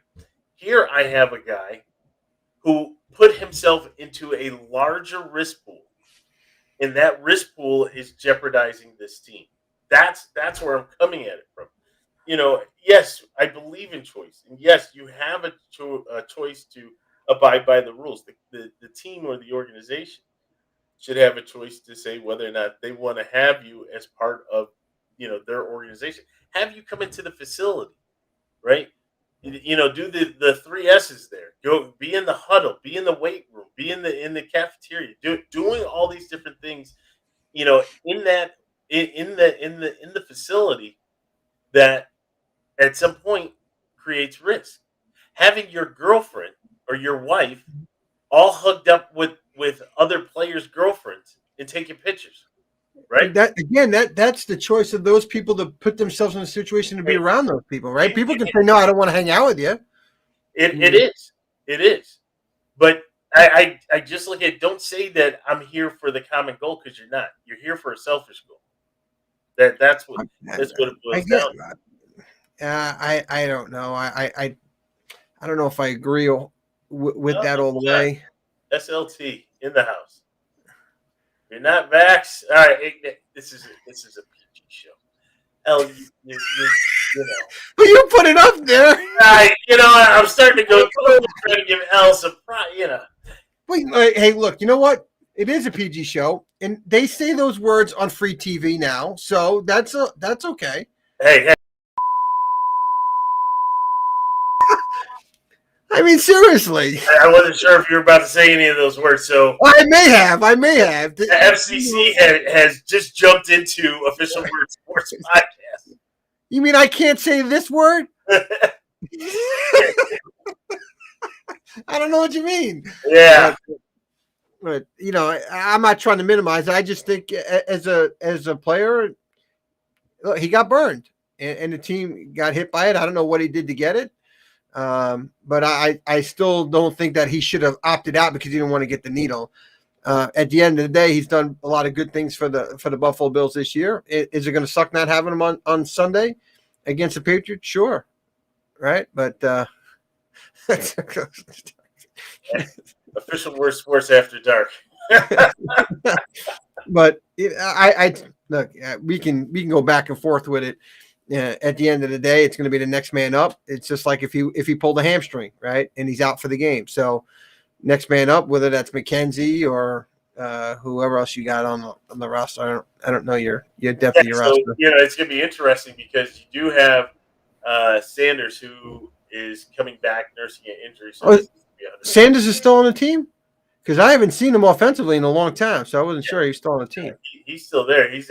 here, I have a guy who put himself into a larger risk pool, and that risk pool is jeopardizing this team. That's where I'm coming at it from. Yes, I believe in choice, and yes, you have a choice to abide by the rules. The team or the organization should have a choice to say whether or not they want to have you as part of their organization. Have you come into the facility, right? Do the three S's there. Go be in the huddle, be in the weight room, be in the cafeteria, doing all these different things. In that in the facility that at some point creates risk. Having your girlfriend or your wife all hugged up with other players' girlfriends and taking pictures, right? That again, that's the choice of those people to put themselves in a situation to be It, around those people, right? it, People can say, "No, I don't want to hang out with you." it is. It is. But I just look at, don't say that I'm here for the common goal, because you're not. You're here for a selfish goal. That's what I, that's what it I boils get. down to. I don't know. I don't know if I agree with Oh, that all the yeah. way. SLT in the house. You're not vax. All right, this is a PG show. L, you know. But you put it up there. I'm starting to go through trying to give L some pride. Wait, hey, look. You know what? It is a PG show, and they say those words on free TV now, so that's okay. Hey, I mean, seriously. I wasn't sure if you were about to say any of those words, so I may have. I may have. the FCC has just jumped into Official Word Sports podcast. You mean I can't say this word? I don't know what you mean. Yeah. But I'm not trying to minimize it. I just think as a player, look, he got burned, and the team got hit by it. I don't know what he did to get it, but I still don't think that he should have opted out because he didn't want to get the needle. At the end of the day, he's done a lot of good things for the Buffalo Bills this year. Is it going to suck not having him on Sunday against the Patriots? Sure, right, but. Official Word Sports After Dark. But I look. We can go back and forth with it. At the end of the day, it's going to be the next man up. It's just like if he pulled a hamstring, right, and he's out for the game. So next man up, whether that's McKenzie or whoever else you got on the roster. I don't know your depth of your roster. It's going to be interesting because you do have Sanders, who is coming back nursing an injury. So Sanders is still on the team? Because I haven't seen him offensively in a long time, so I wasn't sure he was still on the team. He's still there. He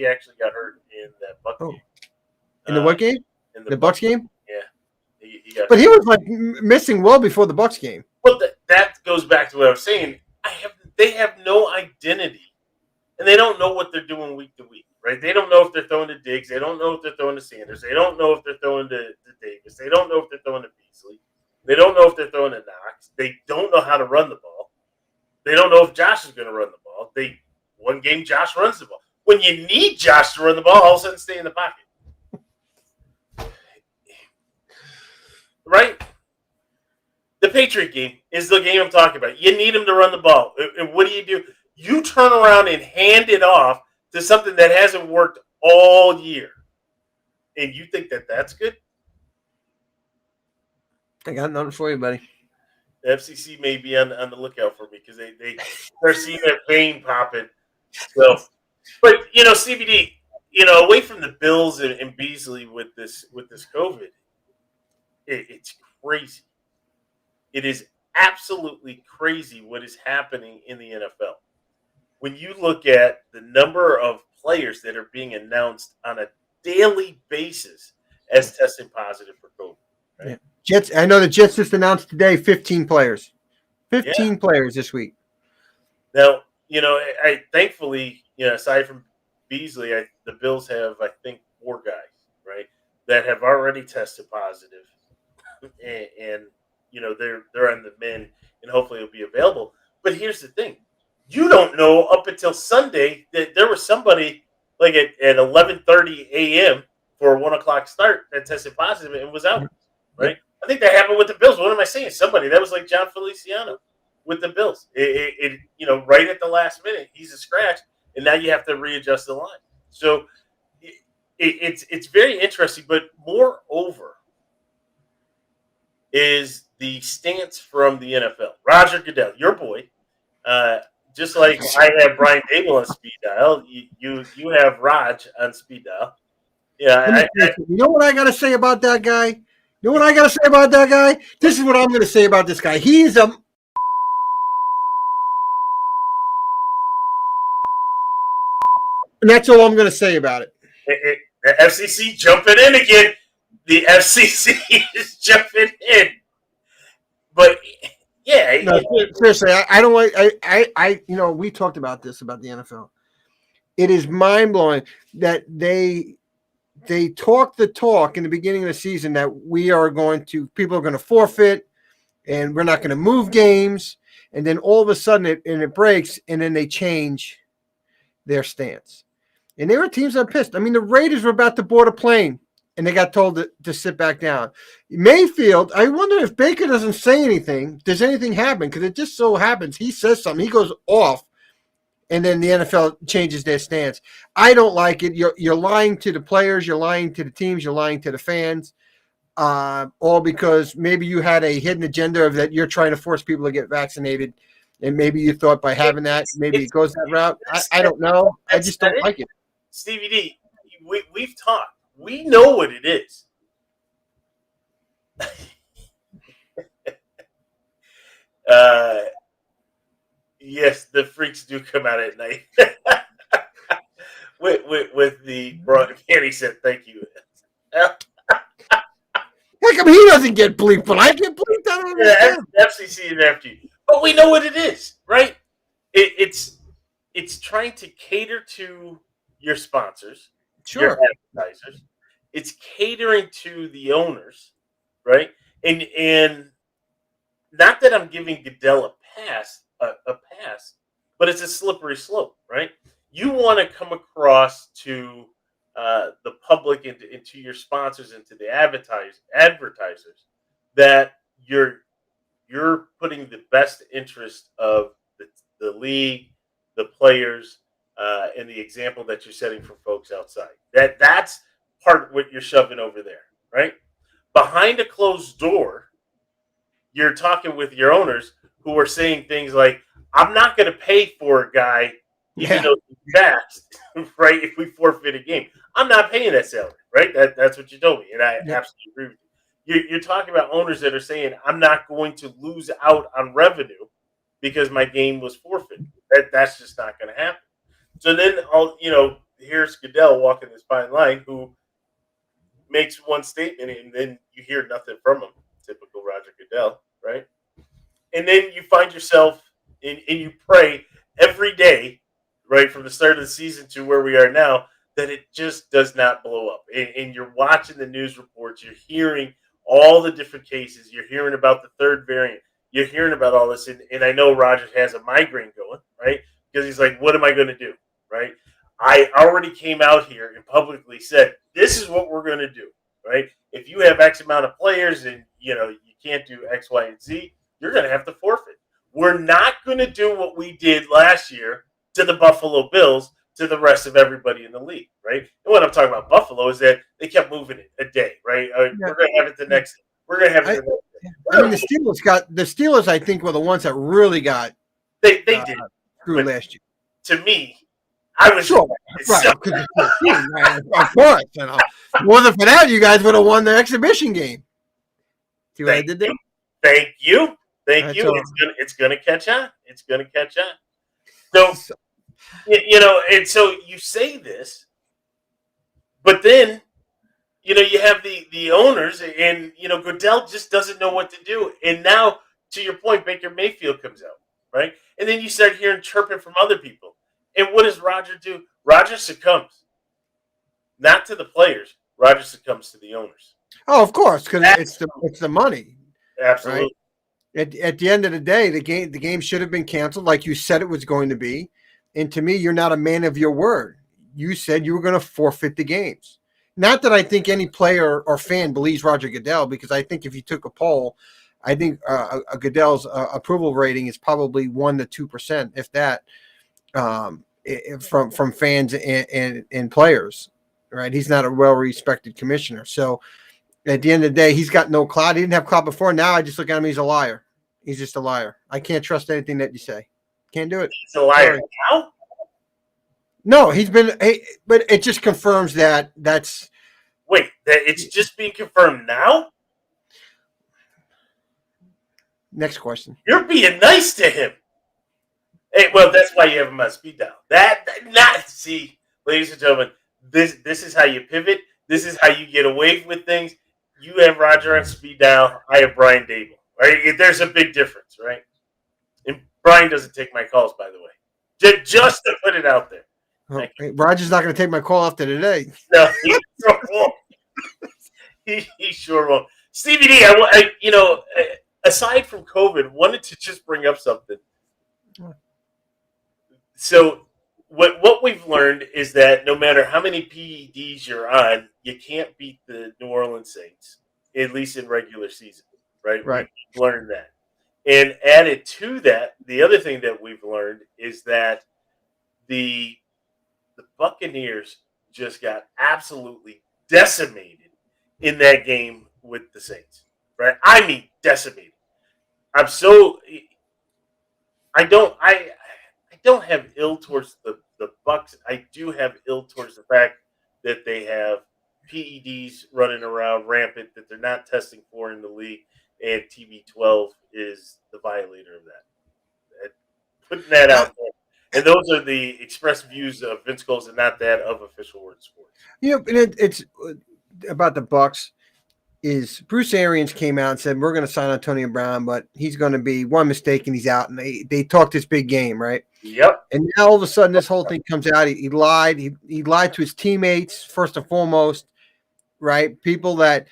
actually got hurt in that Buck game. In the what game? In the Bucks game? Yeah. He got but hurt. He was like missing well before the Bucks game. Well, that goes back to what I was saying. They have no identity, and they don't know what they're doing week to week, right? They don't know if they're throwing to Diggs. They don't know if they're throwing to Sanders. They don't know if they're throwing to Davis. They don't know if they're throwing to Beasley. They don't know if they're throwing to Knox. They don't know how to run the ball. They don't know if Josh is going to run the ball. One game Josh runs the ball. When you need Josh to run the ball, all of a sudden stay in the pocket. Right? The Patriot game is the game I'm talking about. You need him to run the ball. And what do? You turn around and hand it off to something that hasn't worked all year. And you think that that's good? I got nothing for you, buddy. The FCC may be on the lookout for me because they're seeing that vein popping. So, but CBD, away from the Bills and Beasley with this COVID, it's crazy. It is absolutely crazy what is happening in the NFL. When you look at the number of players that are being announced on a daily basis as testing positive for COVID. Right? Yeah. Jets. I know the Jets just announced today 15 players. 15 players this week. Now, I thankfully, aside from Beasley, the Bills have, I think, 4 guys, right, that have already tested positive, and they're on the mend, and hopefully it'll be available. But here's the thing: you don't know up until Sunday that there was somebody like at 11:30 a.m. for a 1 o'clock start that tested positive and was out. Right? Yep. I think that happened with the Bills. What am I saying? Somebody that was like John Feliciano with the Bills. Right at the last minute, he's a scratch, and now you have to readjust the line. So it's very interesting. But moreover, is the stance from the NFL. Roger Goodell, your boy, just like I have Brian Dable on speed dial, you have Raj on speed dial. Yeah, You know what I got to say about that guy? You know what I got to say about that guy? This is what I'm going to say about this guy. He's a. And that's all I'm going to say about it. The FCC jumping in again. The FCC is jumping in. But yeah, no, seriously, I don't like. We talked about this about the NFL. It is mind blowing that they talk the talk in the beginning of the season that people are going to forfeit, and we're not going to move games, and then all of a sudden it breaks, and then they change their stance. And there were teams that are pissed. I mean, the Raiders were about to board a plane, and they got told to sit back down. Mayfield, I wonder if Baker doesn't say anything, does anything happen? Because it just so happens he says something, he goes off, and then the NFL changes their stance. I don't like it. You're lying to the players, you're lying to the teams, you're lying to the fans, all because maybe you had a hidden agenda of that you're trying to force people to get vaccinated, and maybe you thought by having that, maybe it goes that route. I don't know. I just don't like it. Stevie D, we've talked. We know what it is. Yes, the freaks do come out at night. with the broad. Kenny said, "Thank you." How come he doesn't get bleeped, but I get bleeped? I don't understand. FCC is after you, but we know what it is, right? It's trying to cater to your sponsors, Sure, your advertisers. It's catering to the owners, right? And not that I'm giving Goodell a pass, but it's a slippery slope, right? You want to come across to the public and to your sponsors and to the advertisers that you're putting the best interest of the league, the players, and the example that you're setting for folks outside. That's part of what you're shoving over there, right? Behind a closed door, you're talking with your owners who are saying things like, I'm not going to pay for a guy even though he's fast, right? If we forfeit a game, I'm not paying that salary, right? That's what you told me, and I absolutely agree with you. You're talking about owners that are saying, I'm not going to lose out on revenue because my game was forfeited. That's just not going to happen. So then, here's Goodell walking this fine line who makes one statement and then you hear nothing from him. Typical Roger Goodell, right? And then you find yourself and you pray every day, right, from the start of the season to where we are now, that it just does not blow up. And you're watching the news reports, you're hearing all the different cases, you're hearing about the third variant, you're hearing about all this. And I know Roger has a migraine going, right? Because he's like, what am I going to do, right? I already came out here and publicly said, this is what we're going to do, right? If you have X amount of players and, you can't do X, Y, and Z, you're going to have to forfeit. We're not going to do what we did last year to the Buffalo Bills, to the rest of everybody in the league, right? And what I'm talking about Buffalo is that they kept moving it a day, right? We're going to have it the next day. We're going to have it the next day. I mean, the Steelers, I think, were the ones that really got they did screwed last year. To me, I was sure, right? Of course, wasn't for that, you guys would have won the exhibition game. See what I did there? Thank you. It's gonna catch on. It's gonna catch on. So, and so you say this, but then, you have the owners, and Goodell just doesn't know what to do. And now, to your point, Baker Mayfield comes out, right? And then you start hearing chirping from other people. And what does Roger do? Roger succumbs, not to the players. Roger succumbs to the owners. Oh, of course, because it's the money. Absolutely. Right? At the end of the day, the game should have been canceled, like you said it was going to be. And to me, you're not a man of your word. You said you were going to forfeit the games. Not that I think any player or fan believes Roger Goodell, because I think if you took a poll, I think Goodell's approval rating is probably 1 to 2%, if that, from fans and players. Right? He's not a well respected commissioner, so at the end of the day, he's got no clout. He didn't have clout before. Now I just look at him. He's a liar. He's just a liar. I can't trust anything that you say. Can't do it. He's a liar Sorry. now. No, he's been. Hey, but it just confirms that. That's Wait, that it's just being confirmed now. next question. You're being nice to him. Hey, well, that's why you have him on speed dial. Not see, ladies and gentlemen. This is how you pivot. This is how you get away with things. You have Roger on speed dial. I have Brian Dable. Right? There's a big difference, right? And Brian doesn't take my calls, by the way. Just to put it out there. Oh, hey, Roger's not going to take my call after today. No, he sure won't. He sure won't. Stevie D, aside from COVID, wanted to just bring up something. So what we've learned is that no matter how many PEDs you're on, you can't beat the New Orleans Saints, at least in regular season, right? Right. We've learned that. And added to that, the other thing that we've learned is that the Buccaneers just got absolutely decimated in that game with the Saints, right? I mean, decimated. I don't have ill towards the Bucks. I do have ill towards the fact that they have PEDs running around rampant that they're not testing for in the league, and TB12 is the violator of that. Putting that out there. And those are the express views of Vince Coles and not that of Official Word Sports. And it's about the Bucks. Is Bruce Arians came out and said we're going to sign Antonio Brown, but he's going to be one mistake and he's out. And they talked this big game, right? Yep. And now all of a sudden this whole thing comes out. He lied. He lied to his teammates first and foremost, right? People that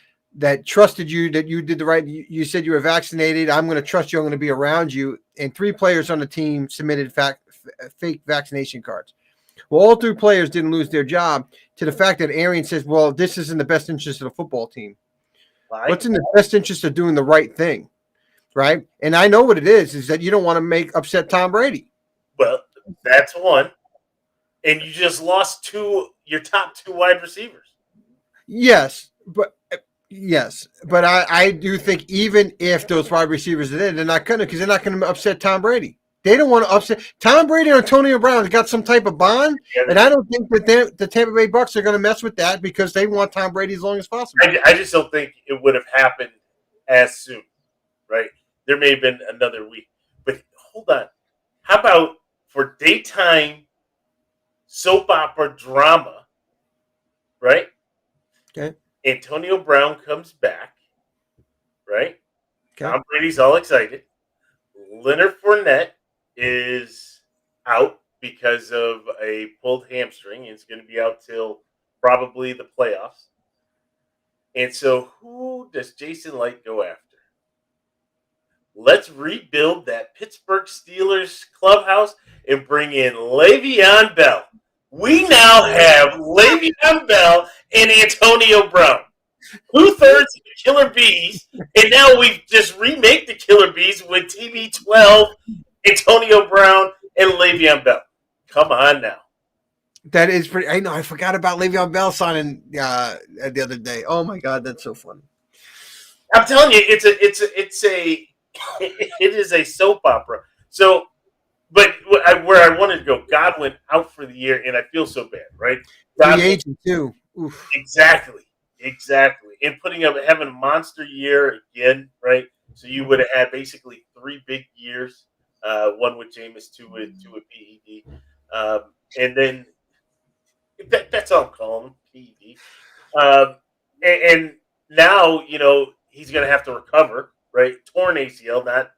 trusted you, that you did the right. You said you were vaccinated. I'm going to trust you. I'm going to be around you. And 3 players on the team submitted fake vaccination cards. Well, all 3 players didn't lose their job to the fact that Arians says, well, this is in the best interest of the football team. Right. What's in the best interest of doing the right thing, right? And I know what it is that you don't want to upset Tom Brady. Well, that's one. And you just lost your top 2 wide receivers. Yes, but I do think even if those wide receivers are there, they're not going to, because they're not going to upset Tom Brady. They don't want to upset Tom Brady and Antonio Brown. Has got some type of bond, and I don't think that the Tampa Bay Bucks are going to mess with that because they want Tom Brady as long as possible. I just don't think it would have happened as soon, right? There may have been another week, but hold on. How about for daytime soap opera drama, right? Okay. Antonio Brown comes back, right? Okay. Tom Brady's all excited. Leonard Fournette is out because of a pulled hamstring. It's going to be out till probably the playoffs. And so who does Jason Light go after? Let's rebuild that Pittsburgh Steelers clubhouse and bring in Le'Veon Bell. We now have Le'Veon Bell and Antonio Brown. 2/3 of the Killer Bees, and now we just remake the Killer Bees with TB12, Antonio Brown, and Le'Veon Bell. Come on now. That is pretty. I know. I forgot about Le'Veon Bell signing the other day. Oh my God, that's so funny. I'm telling you, it is a soap opera. So, but where I wanted to go, Godwin out for the year, and I feel so bad, right? Free agent too. Oof. Exactly. And having a monster year again, right? So you would have had basically 3 big years, one with Jameis, two with PED, and then that's all I'm calling him, PED. And now he's going to have to recover, right? Torn ACL, not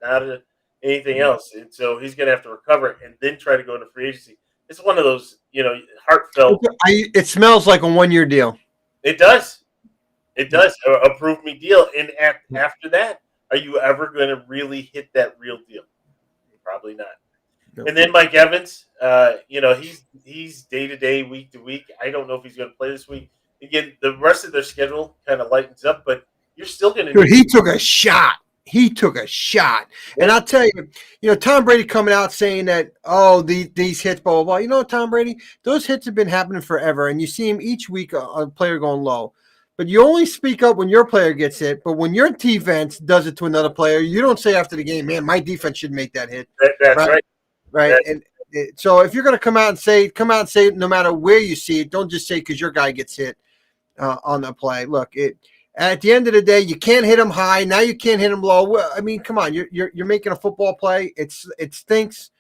anything else, and so he's going to have to recover and then try to go into free agency. It's one of those, heartfelt. It smells like a 1-year deal. It does. It does. A prove me deal. And after that, Are you ever going to really hit that real deal? Probably not. Nope. And then Mike Evans, he's day to day, week to week. I don't know if he's going to play this week. Again, the rest of their schedule kind of lightens up, but you're still going to Dude, need. he took a shot. He took a shot. And I'll tell you, Tom Brady coming out saying that, these hits, blah, blah, blah. You know, Tom Brady, those hits have been happening forever. And you see him each week, a player going low. But you only speak up when your player gets hit. But when your defense does it to another player, you don't say after the game, man, my defense should make that hit. That's right. Right. And so if you're going to come out and say no matter where you see it, don't just say because your guy gets hit on the play. Look, at the end of the day, you can't hit him high. Now you can't hit him low. Well, I mean, come on, you're making a football play. It stinks.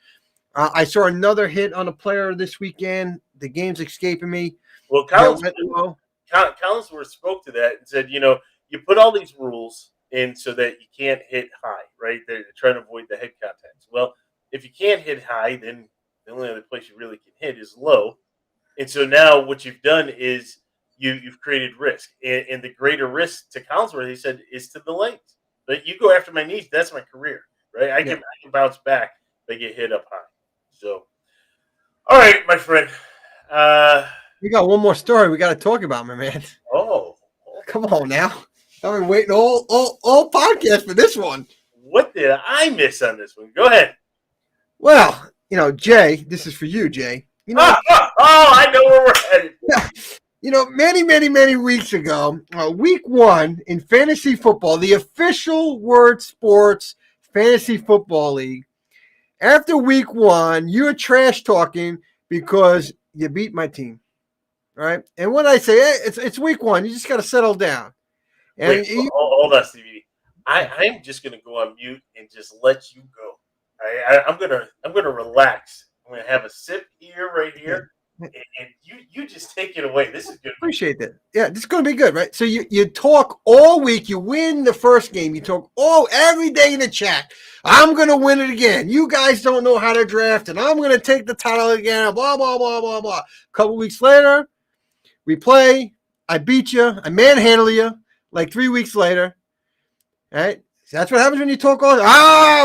I saw another hit on a player this weekend. The game's escaping me. Well, Collinsworth spoke to that and said, you put all these rules in so that you can't hit high, right? They're trying to avoid the head contacts. Well, if you can't hit high, then the only other place you really can hit is low. And so now what you've done is you've created risk. And the greater risk to Collinsworth, he said, is to the legs. But you go after my knees, that's my career, right? I can bounce back if I get hit up high. So, all right, my friend. We got one more story we got to talk about, my man. Oh. Come on now. I've been waiting all podcast for this one. What did I miss on this one? Go ahead. Well, Jay, this is for you, Jay. I know where we're headed. Many, many, many weeks ago, week 1 in fantasy football, the official OWSports Fantasy Football League, after week 1, you were trash talking because you beat my team. Right? And when I say, hey, it's week 1, you just got to settle down. And hold on, Stevie. I'm just going to go on mute and just let you go. I'm gonna relax. I'm gonna have a sip right here, and you just take it away. This is good. Appreciate that. Yeah, this is gonna be good, right? So you talk all week. You win the first game. You talk every day in the chat. I'm gonna win it again. You guys don't know how to draft, and I'm gonna take the title again. Blah blah blah blah blah. A couple weeks later, we play. I beat you. I manhandle you. Like 3 weeks later, right? That's what happens when you talk all.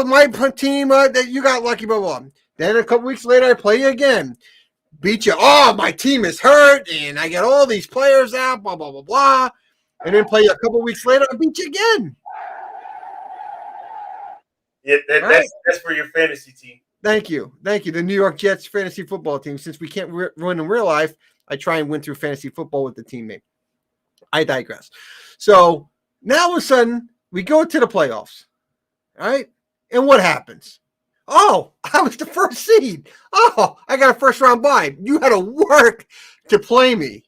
My team, that you got lucky, blah, blah. Then a couple weeks later, I play you again. Beat you. My team is hurt, and I get all these players out, blah, blah, blah, blah. And then play you a couple weeks later, I beat you again. Yeah, that's for your fantasy team. Thank you. The New York Jets fantasy football team. Since we can't win in real life, I try and win through fantasy football with the teammate. I digress. So now all of a sudden, we go to the playoffs, right? And what happens? I was the first seed. I got a first round bye. You had to work to play me.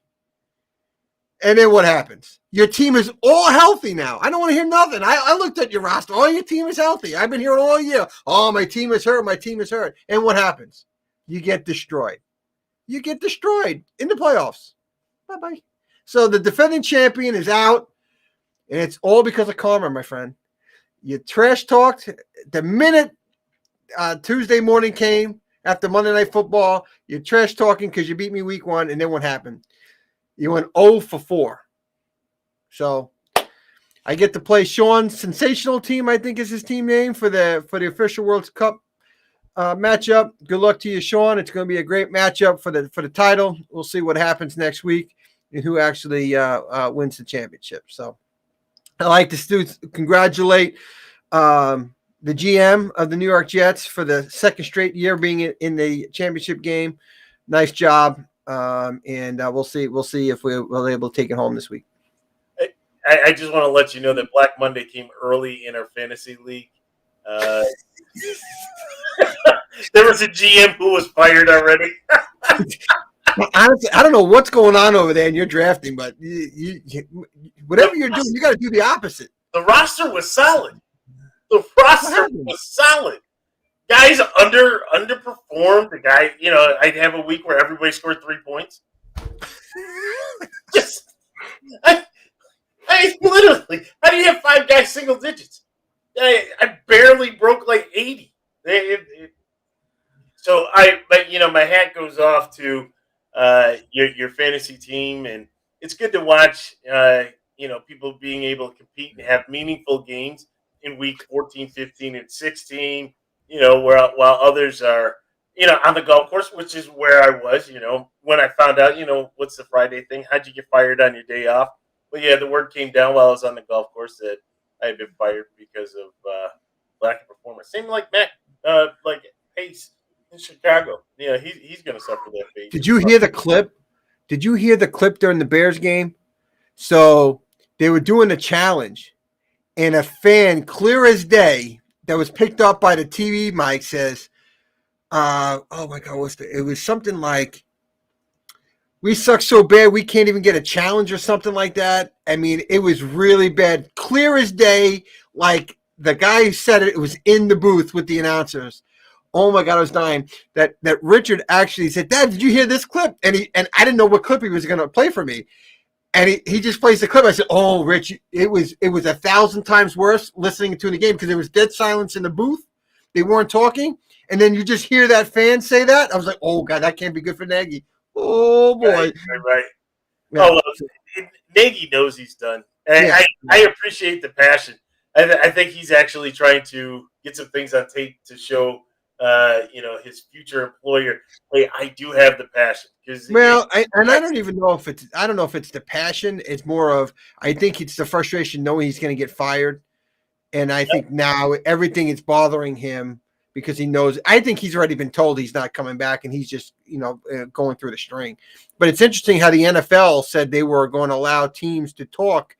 And then what happens? Your team is all healthy now. I don't want to hear nothing. I looked at your roster. Your team is healthy. I've been hearing all year. My team is hurt. And what happens? You get destroyed. You get destroyed in the playoffs. Bye-bye. So the defending champion is out. And it's all because of karma, my friend. You trash talked the minute Tuesday morning came after Monday Night Football. You trash talking because you beat me week 1, and then what happened? You went 0 for 4. So I get to play Sean's sensational team. I think is his team name for the official World Cup matchup. Good luck to you, Sean. It's going to be a great matchup for the title. We'll see what happens next week and who actually wins the championship. So. I'd like to congratulate the GM of the New York Jets for the second straight year being in the championship game. Nice job, and we'll see if we're able to take it home this week. I just want to let you know that Black Monday came early in our fantasy league. There was a GM who was fired already. Honestly, I don't know what's going on over there in your drafting, but whatever you're doing, you got to do the opposite. The roster was solid. Guys underperformed. The guy, I'd have a week where everybody scored 3 points. I literally, how do you have 5 guys single digits? I barely broke like 80. So my hat goes off to your fantasy team, and it's good to watch people being able to compete and have meaningful games in week 14, 15, and 16. While others are on the golf course, which is where I was. When I found out, what's the Friday thing? How'd you get fired on your day off? Well, yeah, the word came down while I was on the golf course that I had been fired because of lack of performance. Same like Matt, like Pace in Chicago. He's going to suffer that fate. Did you hear the clip? Did you hear the clip during the Bears game? So they were doing a challenge, and a fan, clear as day, that was picked up by the TV mic says, "Oh my God, it was something like, we suck so bad we can't even get a challenge," or something like that. I mean, it was really bad, clear as day. Like the guy who said it was in the booth with the announcers. Oh my God, I was dying. That Richard actually said, "Dad, did you hear this clip?" And I didn't know what clip he was going to play for me. And he just plays the clip. I said, "Oh, Rich, it was 1,000 times worse listening to the game because there was dead silence in the booth. They weren't talking, and then you just hear that fan say that." I was like, "Oh God, that can't be good for Nagy." Oh boy, Right. yeah, Oh, well, Nagy knows he's done. yeah. I appreciate the passion. I think he's actually trying to get some things on tape to show, his future employer, hey, I do have the passion. Because Well, I don't even know if it's. I don't know if it's the passion. It's more of, I think it's the frustration knowing he's going to get fired. And I think now everything is bothering him because he knows. I think he's already been told he's not coming back, and he's just going through the string. But it's interesting how the NFL said they were going to allow teams to talk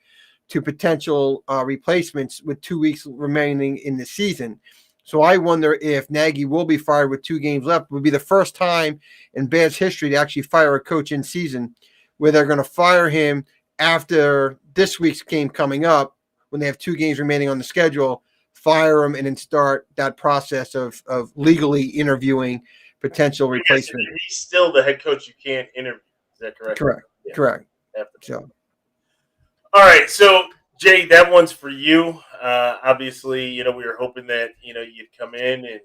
to potential replacements with 2 weeks remaining in the season. So I wonder if Nagy will be fired with 2 games left. It would be the first time in Bears history to actually fire a coach in season, where they're going to fire him after this week's game coming up, when they have 2 games remaining on the schedule, fire him and then start that process of legally interviewing potential replacement. he's still the head coach you can't interview. Is that correct? Correct. Yeah. Correct. So, all right. So, Jay, that one's for you. Obviously, we were hoping that you'd come in and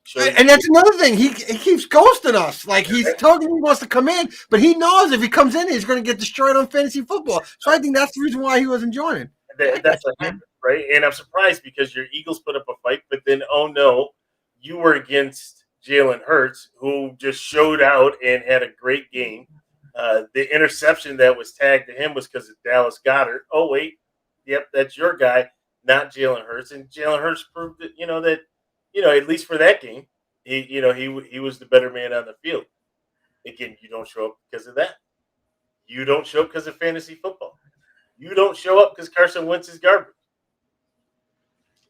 show. And that's another thing. He keeps ghosting us. Like, he's talking, he wants to come in, but he knows if he comes in, he's going to get destroyed on fantasy football. So I think that's the reason why he wasn't joining. That's what happened, right? And I'm surprised because your Eagles put up a fight, but then, oh no, you were against Jalen Hurts, who just showed out and had a great game. The interception that was tagged to him was because of Dallas Goedert. Oh wait, yep, that's your guy, not Jalen Hurts. And Jalen Hurts proved that at least for that game, he was the better man on the field. Again, you don't show up because of that. You don't show up because of fantasy football. You don't show up because Carson Wentz is garbage.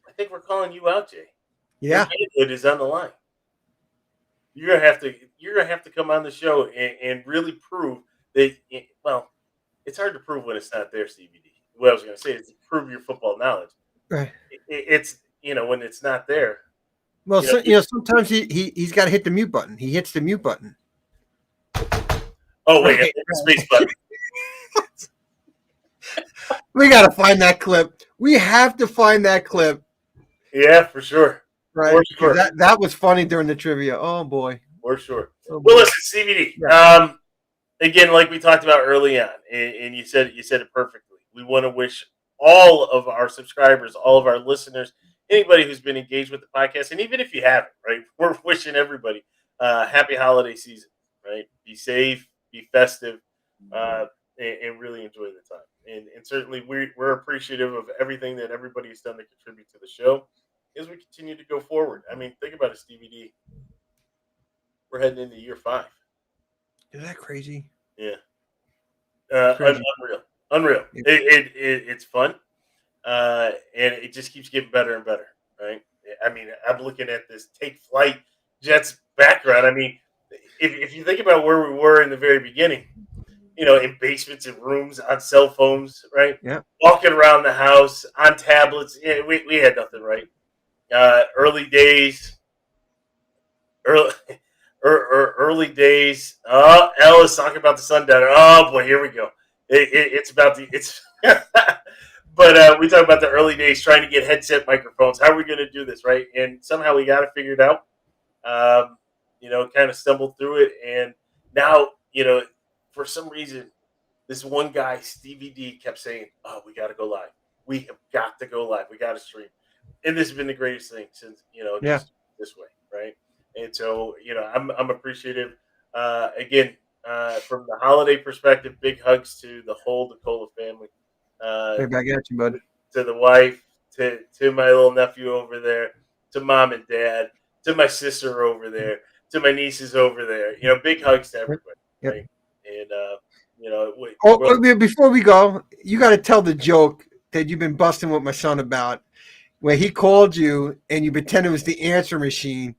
I think we're calling you out, Jay. Yeah, it is on the line. You're gonna have to come on the show and really prove that. Well, it's hard to prove when it's not there, CBD. What I was going to say is to prove your football knowledge. right. It's when it's not there. Well, sometimes he's got to hit the mute button. He hits the mute button. Oh wait, right. The space button. We got to find that clip. We have to find that clip. Yeah, for sure. Right. For sure. That was funny during the trivia. Oh boy. For sure. Oh, well, listen, CBD. Yeah. Again, like we talked about early on, and you said it perfectly. We want to wish all of our subscribers, all of our listeners, anybody who's been engaged with the podcast, and even if you haven't, right, we're wishing everybody happy holiday season, right? Be safe, be festive, and really enjoy the time. And certainly we're appreciative of everything that everybody's done to contribute to the show as we continue to go forward. I mean, think about it, Stevie D. We're heading into year 5. Is that crazy? Yeah. Unreal. Yeah. It's fun. And it just keeps getting better and better, right? I mean, I'm looking at this Take Flight Jets background. I mean, if you think about where we were in the very beginning, in basements and rooms, on cell phones, right? Yeah. Walking around the house, on tablets. Yeah, we had nothing, right? Early days. Early days. Ellis talking about the sundowner. Oh boy, here we go. It's about the But we talk about the early days, trying to get headset microphones. How are we going to do this, right? And somehow we got it figured out. Kind of stumbled through it, and now for some reason, this one guy, Stevie D, kept saying, "Oh, we got to go live. We have got to go live. We got to stream." and this has been the greatest thing since Yeah. just this way, right? And so I'm appreciative. Again, from the holiday perspective, big hugs to the whole DeCola family, uh, Right back at you, bud. to the wife, to my little nephew over there, to mom and dad, to my sister over there, to my nieces over there. Big hugs to Yep. everybody, Yep. right? And you know, we, Oh, well, before we go, you got to tell the joke that you've been busting with my son about, where he called you and you pretend it was the answer machine.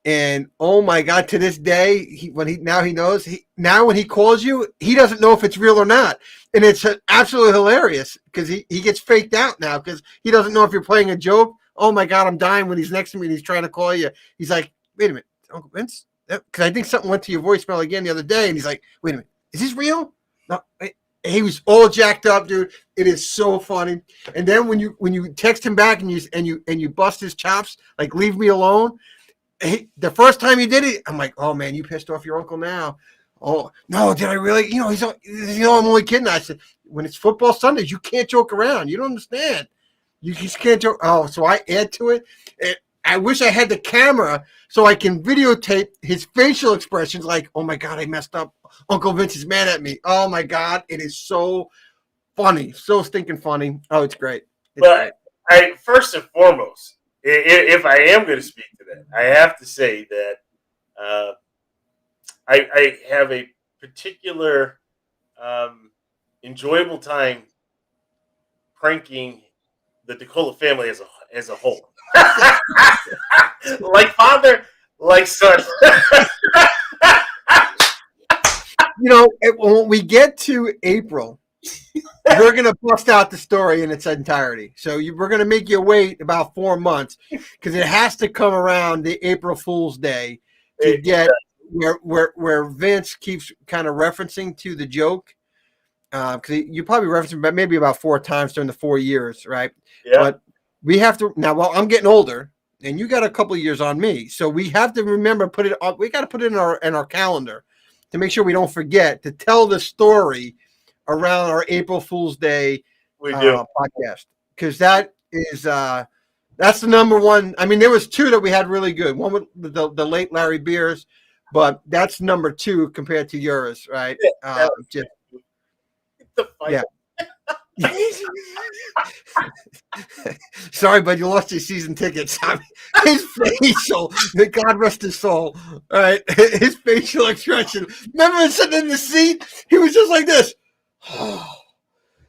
And oh my God, to this day, now he knows. Now when he calls you, he doesn't know if it's real or not, and it's absolutely hilarious because he gets faked out now because he doesn't know if you're playing a joke. Oh my God, I'm dying when he's next to me and he's trying to call you. He's like, "Wait a minute, Uncle Vince," because I think something went to your voicemail again the other day, and he's like, "Wait a minute, is this real?" No, he was all jacked up, dude. It is so funny. And then when you text him back and you bust his chops, like leave me alone. The first time you did it, I'm like, oh man, you pissed off your uncle now. Oh no, did I really? I'm only kidding. I said, when it's football Sundays, you can't joke around. You don't understand. You just can't joke. Oh, so I add to it. I wish I had the camera so I can videotape his facial expressions. Like, oh my God, I messed up. Uncle Vince is mad at me. Oh my God, it is so funny, so stinking funny. Oh, it's great. It's but great. I first and foremost, if I am going to speak to that, I have to say that uh, I have a particular enjoyable time pranking the DeCola family as a whole, like father, like son. When we get to April, we're going to bust out the story in its entirety. So we're going to make you wait about 4 months because it has to come around the April Fool's Day to get where Vince keeps kind of referencing to the joke. Because you probably referenced it maybe about 4 times during the 4 years, right? Yeah, But we have to now. Well, I'm getting older, and you got a couple of years on me, so we have to remember put it. We got to put it in our calendar to make sure we don't forget to tell the story around our April Fool's Day we do. podcast because that's the number one. I mean, there was two that we had really good. One with the late Larry Beers, but that's number two compared to yours, right? Yeah, Just the fight. yeah. Sorry, but you lost your season tickets. I mean, his facial, may God rest his soul. All right, his facial expression. Remember him sitting in the seat? He was just like this.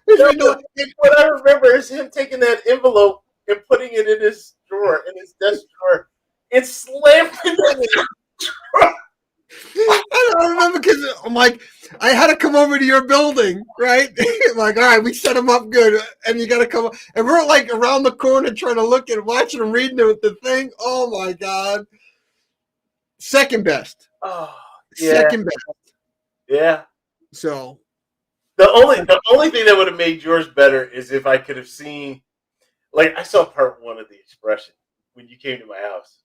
What I remember is him taking that envelope and putting it in his drawer, in his desk drawer, and slamming it in the drawer. I don't remember because I'm like, I had to come over to your building, right? Like, all right, we set him up good, and you got to come. And we're like around the corner trying to look and watching him reading the thing. Oh my God! Second best, Oh, yeah, second best. yeah. So The only thing that would have made yours better is if I could have seen, like I saw part one of the expression when you came to my house.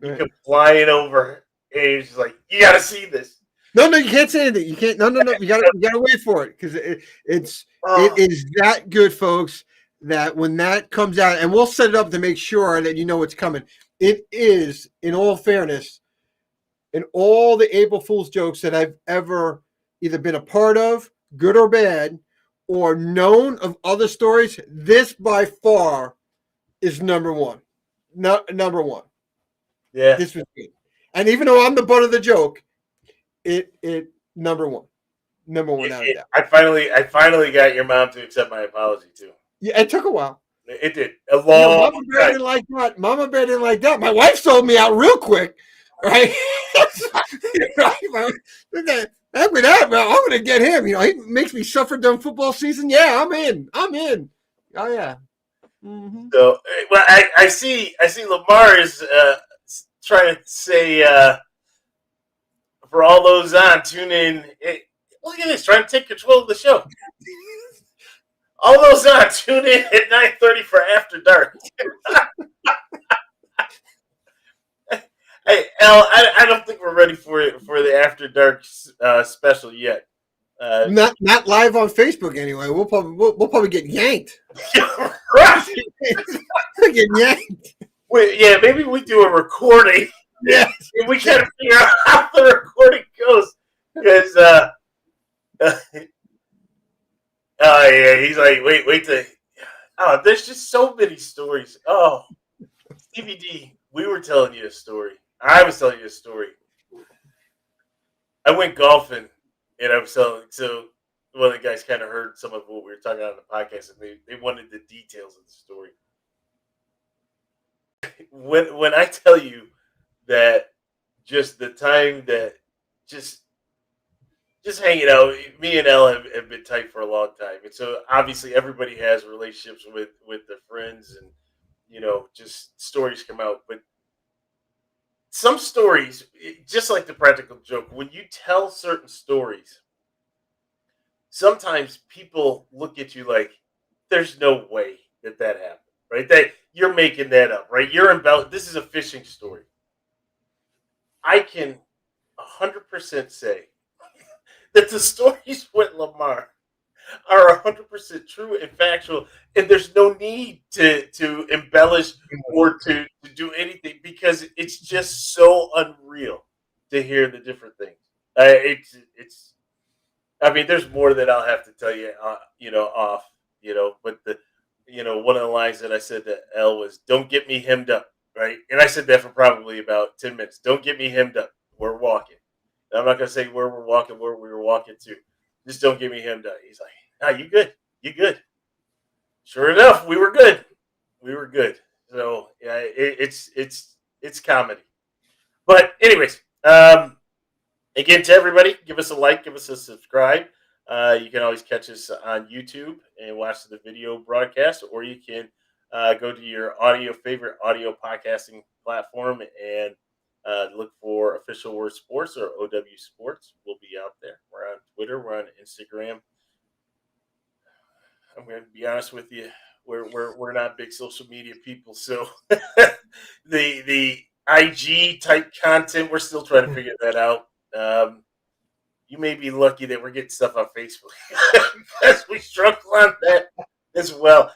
You right. come flying over, and he's just like, "You got to see this." No, you can't say anything. You can't. No. You gotta wait for it because it Oh, is that good, folks. That when that comes out, and we'll set it up to make sure that you know it's coming. It is, in all fairness, in all the April Fool's jokes that I've ever either been a part of, good or bad, or known of other stories, this by far is number one. Number one. yeah. This was good. And even though I'm the butt of the joke, it number one. Number one out of that. I finally got your mom to accept my apology too. Yeah, it took a while. It did a long Mama Bear time. didn't like that. Mama Bear didn't like that. My wife sold me out real quick, right? Right? After that, man, I'm gonna get him. He makes me suffer during football season. Yeah, I'm in. Oh yeah. Mm-hmm. So, well, I see Lamar is trying to say for all those on, tune in. Look at this, trying to take control of the show. All those on, tune in at 9:30 for After Dark. Hey, Al, I don't think we're ready for the After Dark special yet. Not live on Facebook anyway. We'll probably get yanked. Right. We'll get yanked. Yeah, maybe we do a recording. Yeah, and we got to figure out how the recording goes because oh yeah, he's like, wait to. Oh, there's just so many stories. Oh, DVD, we were telling you a story. I was telling you a story. I went golfing, and I was telling. So one of the guys kind of heard some of what we were talking about on the podcast, and they wanted the details of the story. When I tell you that, just the time that just just hanging out. Me and Elle have been tight for a long time, and so obviously everybody has relationships with their friends, and just stories come out. But some stories, just like the practical joke, when you tell certain stories, sometimes people look at you like, "There's no way that happened." Right? That you're making that up, right? This is a fishing story. I can 100% say that the stories with Lamar are 100% true and factual, and there's no need to embellish or to do anything because it's just so unreal to hear the different things. It's. I mean, there's more that I'll have to tell you, off, but one of the lines that I said to Elle was, "Don't get me hemmed up," right? And I said that for probably about 10 minutes. Don't get me hemmed up. We're walking. And I'm not gonna say where we're walking, where we were walking to. Just don't get me hemmed up. He's like, "Ah, you good? You good?" Sure enough, we were good. We were good. So yeah, it's comedy. But anyways, again, to everybody, give us a like, give us a subscribe. You can always catch us on YouTube and watch the video broadcast, or you can go to your favorite audio podcasting platform and look for Official Word Sports or OW Sports. We'll be out there. We're on Twitter. We're on Instagram. I'm going to be honest with you. We're not big social media people, so the IG type content, we're still trying to figure that out. You may be lucky that we're getting stuff on Facebook because we struggle on that as well.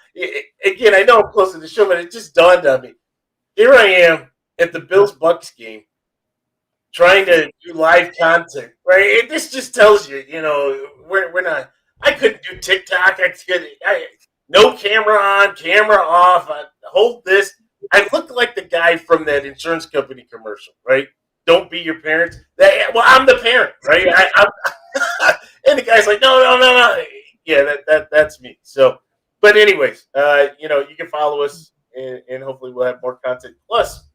Again, I know I'm closing the show, but it just dawned on me. Here I am at the Bills Bucks game trying to do live content, right? This just tells you, we're not. I couldn't do TikTok. No camera on, camera off. Hold this. I looked like the guy from that insurance company commercial, right? Don't be your parents. Well, I'm the parent, right? And the guy's like, no. Yeah, that's me. So, but anyways, you can follow us, and hopefully we'll have more content. Plus,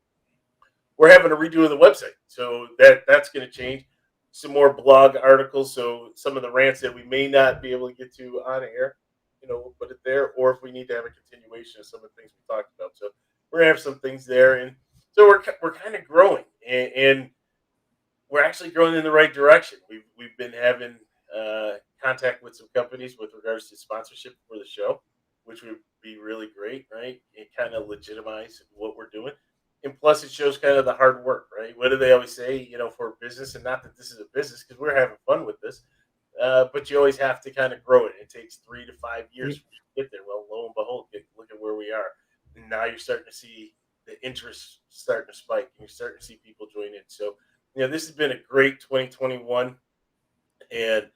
we're having a redo of the website, so that's going to change. Some more blog articles, so some of the rants that we may not be able to get to on air, we'll put it there. Or if we need to have a continuation of some of the things we talked about, so we're gonna have some things there, and so we're kind of growing, and we're actually growing in the right direction. We've been having contact with some companies with regards to sponsorship for the show, which would be really great, right? It kind of legitimize what we're doing. And plus, it shows kind of the hard work, right? What do they always say, for a business? And not that this is a business, because we're having fun with this, but you always have to kind of grow it. It takes 3 to 5 years for you to get there. Well, lo and behold, look at where we are. And now you're starting to see the interest starting to spike, and you're starting to see people join in. So, this has been a great 2021, and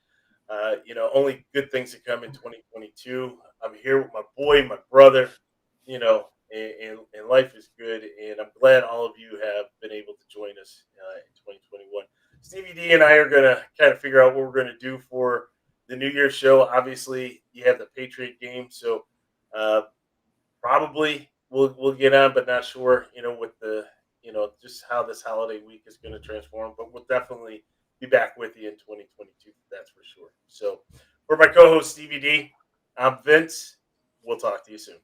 only good things to come in 2022. I'm here with my boy, my brother, and life is good. And I'm glad all of you have been able to join us in 2021. Stevie D and I are going to kind of figure out what we're going to do for the New Year's show. Obviously, you have the Patriot game, so probably we'll get on, but not sure, with the just how this holiday week is going to transform. But we'll definitely be back with you in 2022. That's for sure. So for my co-host Stevie D, I'm Vince. We'll talk to you soon.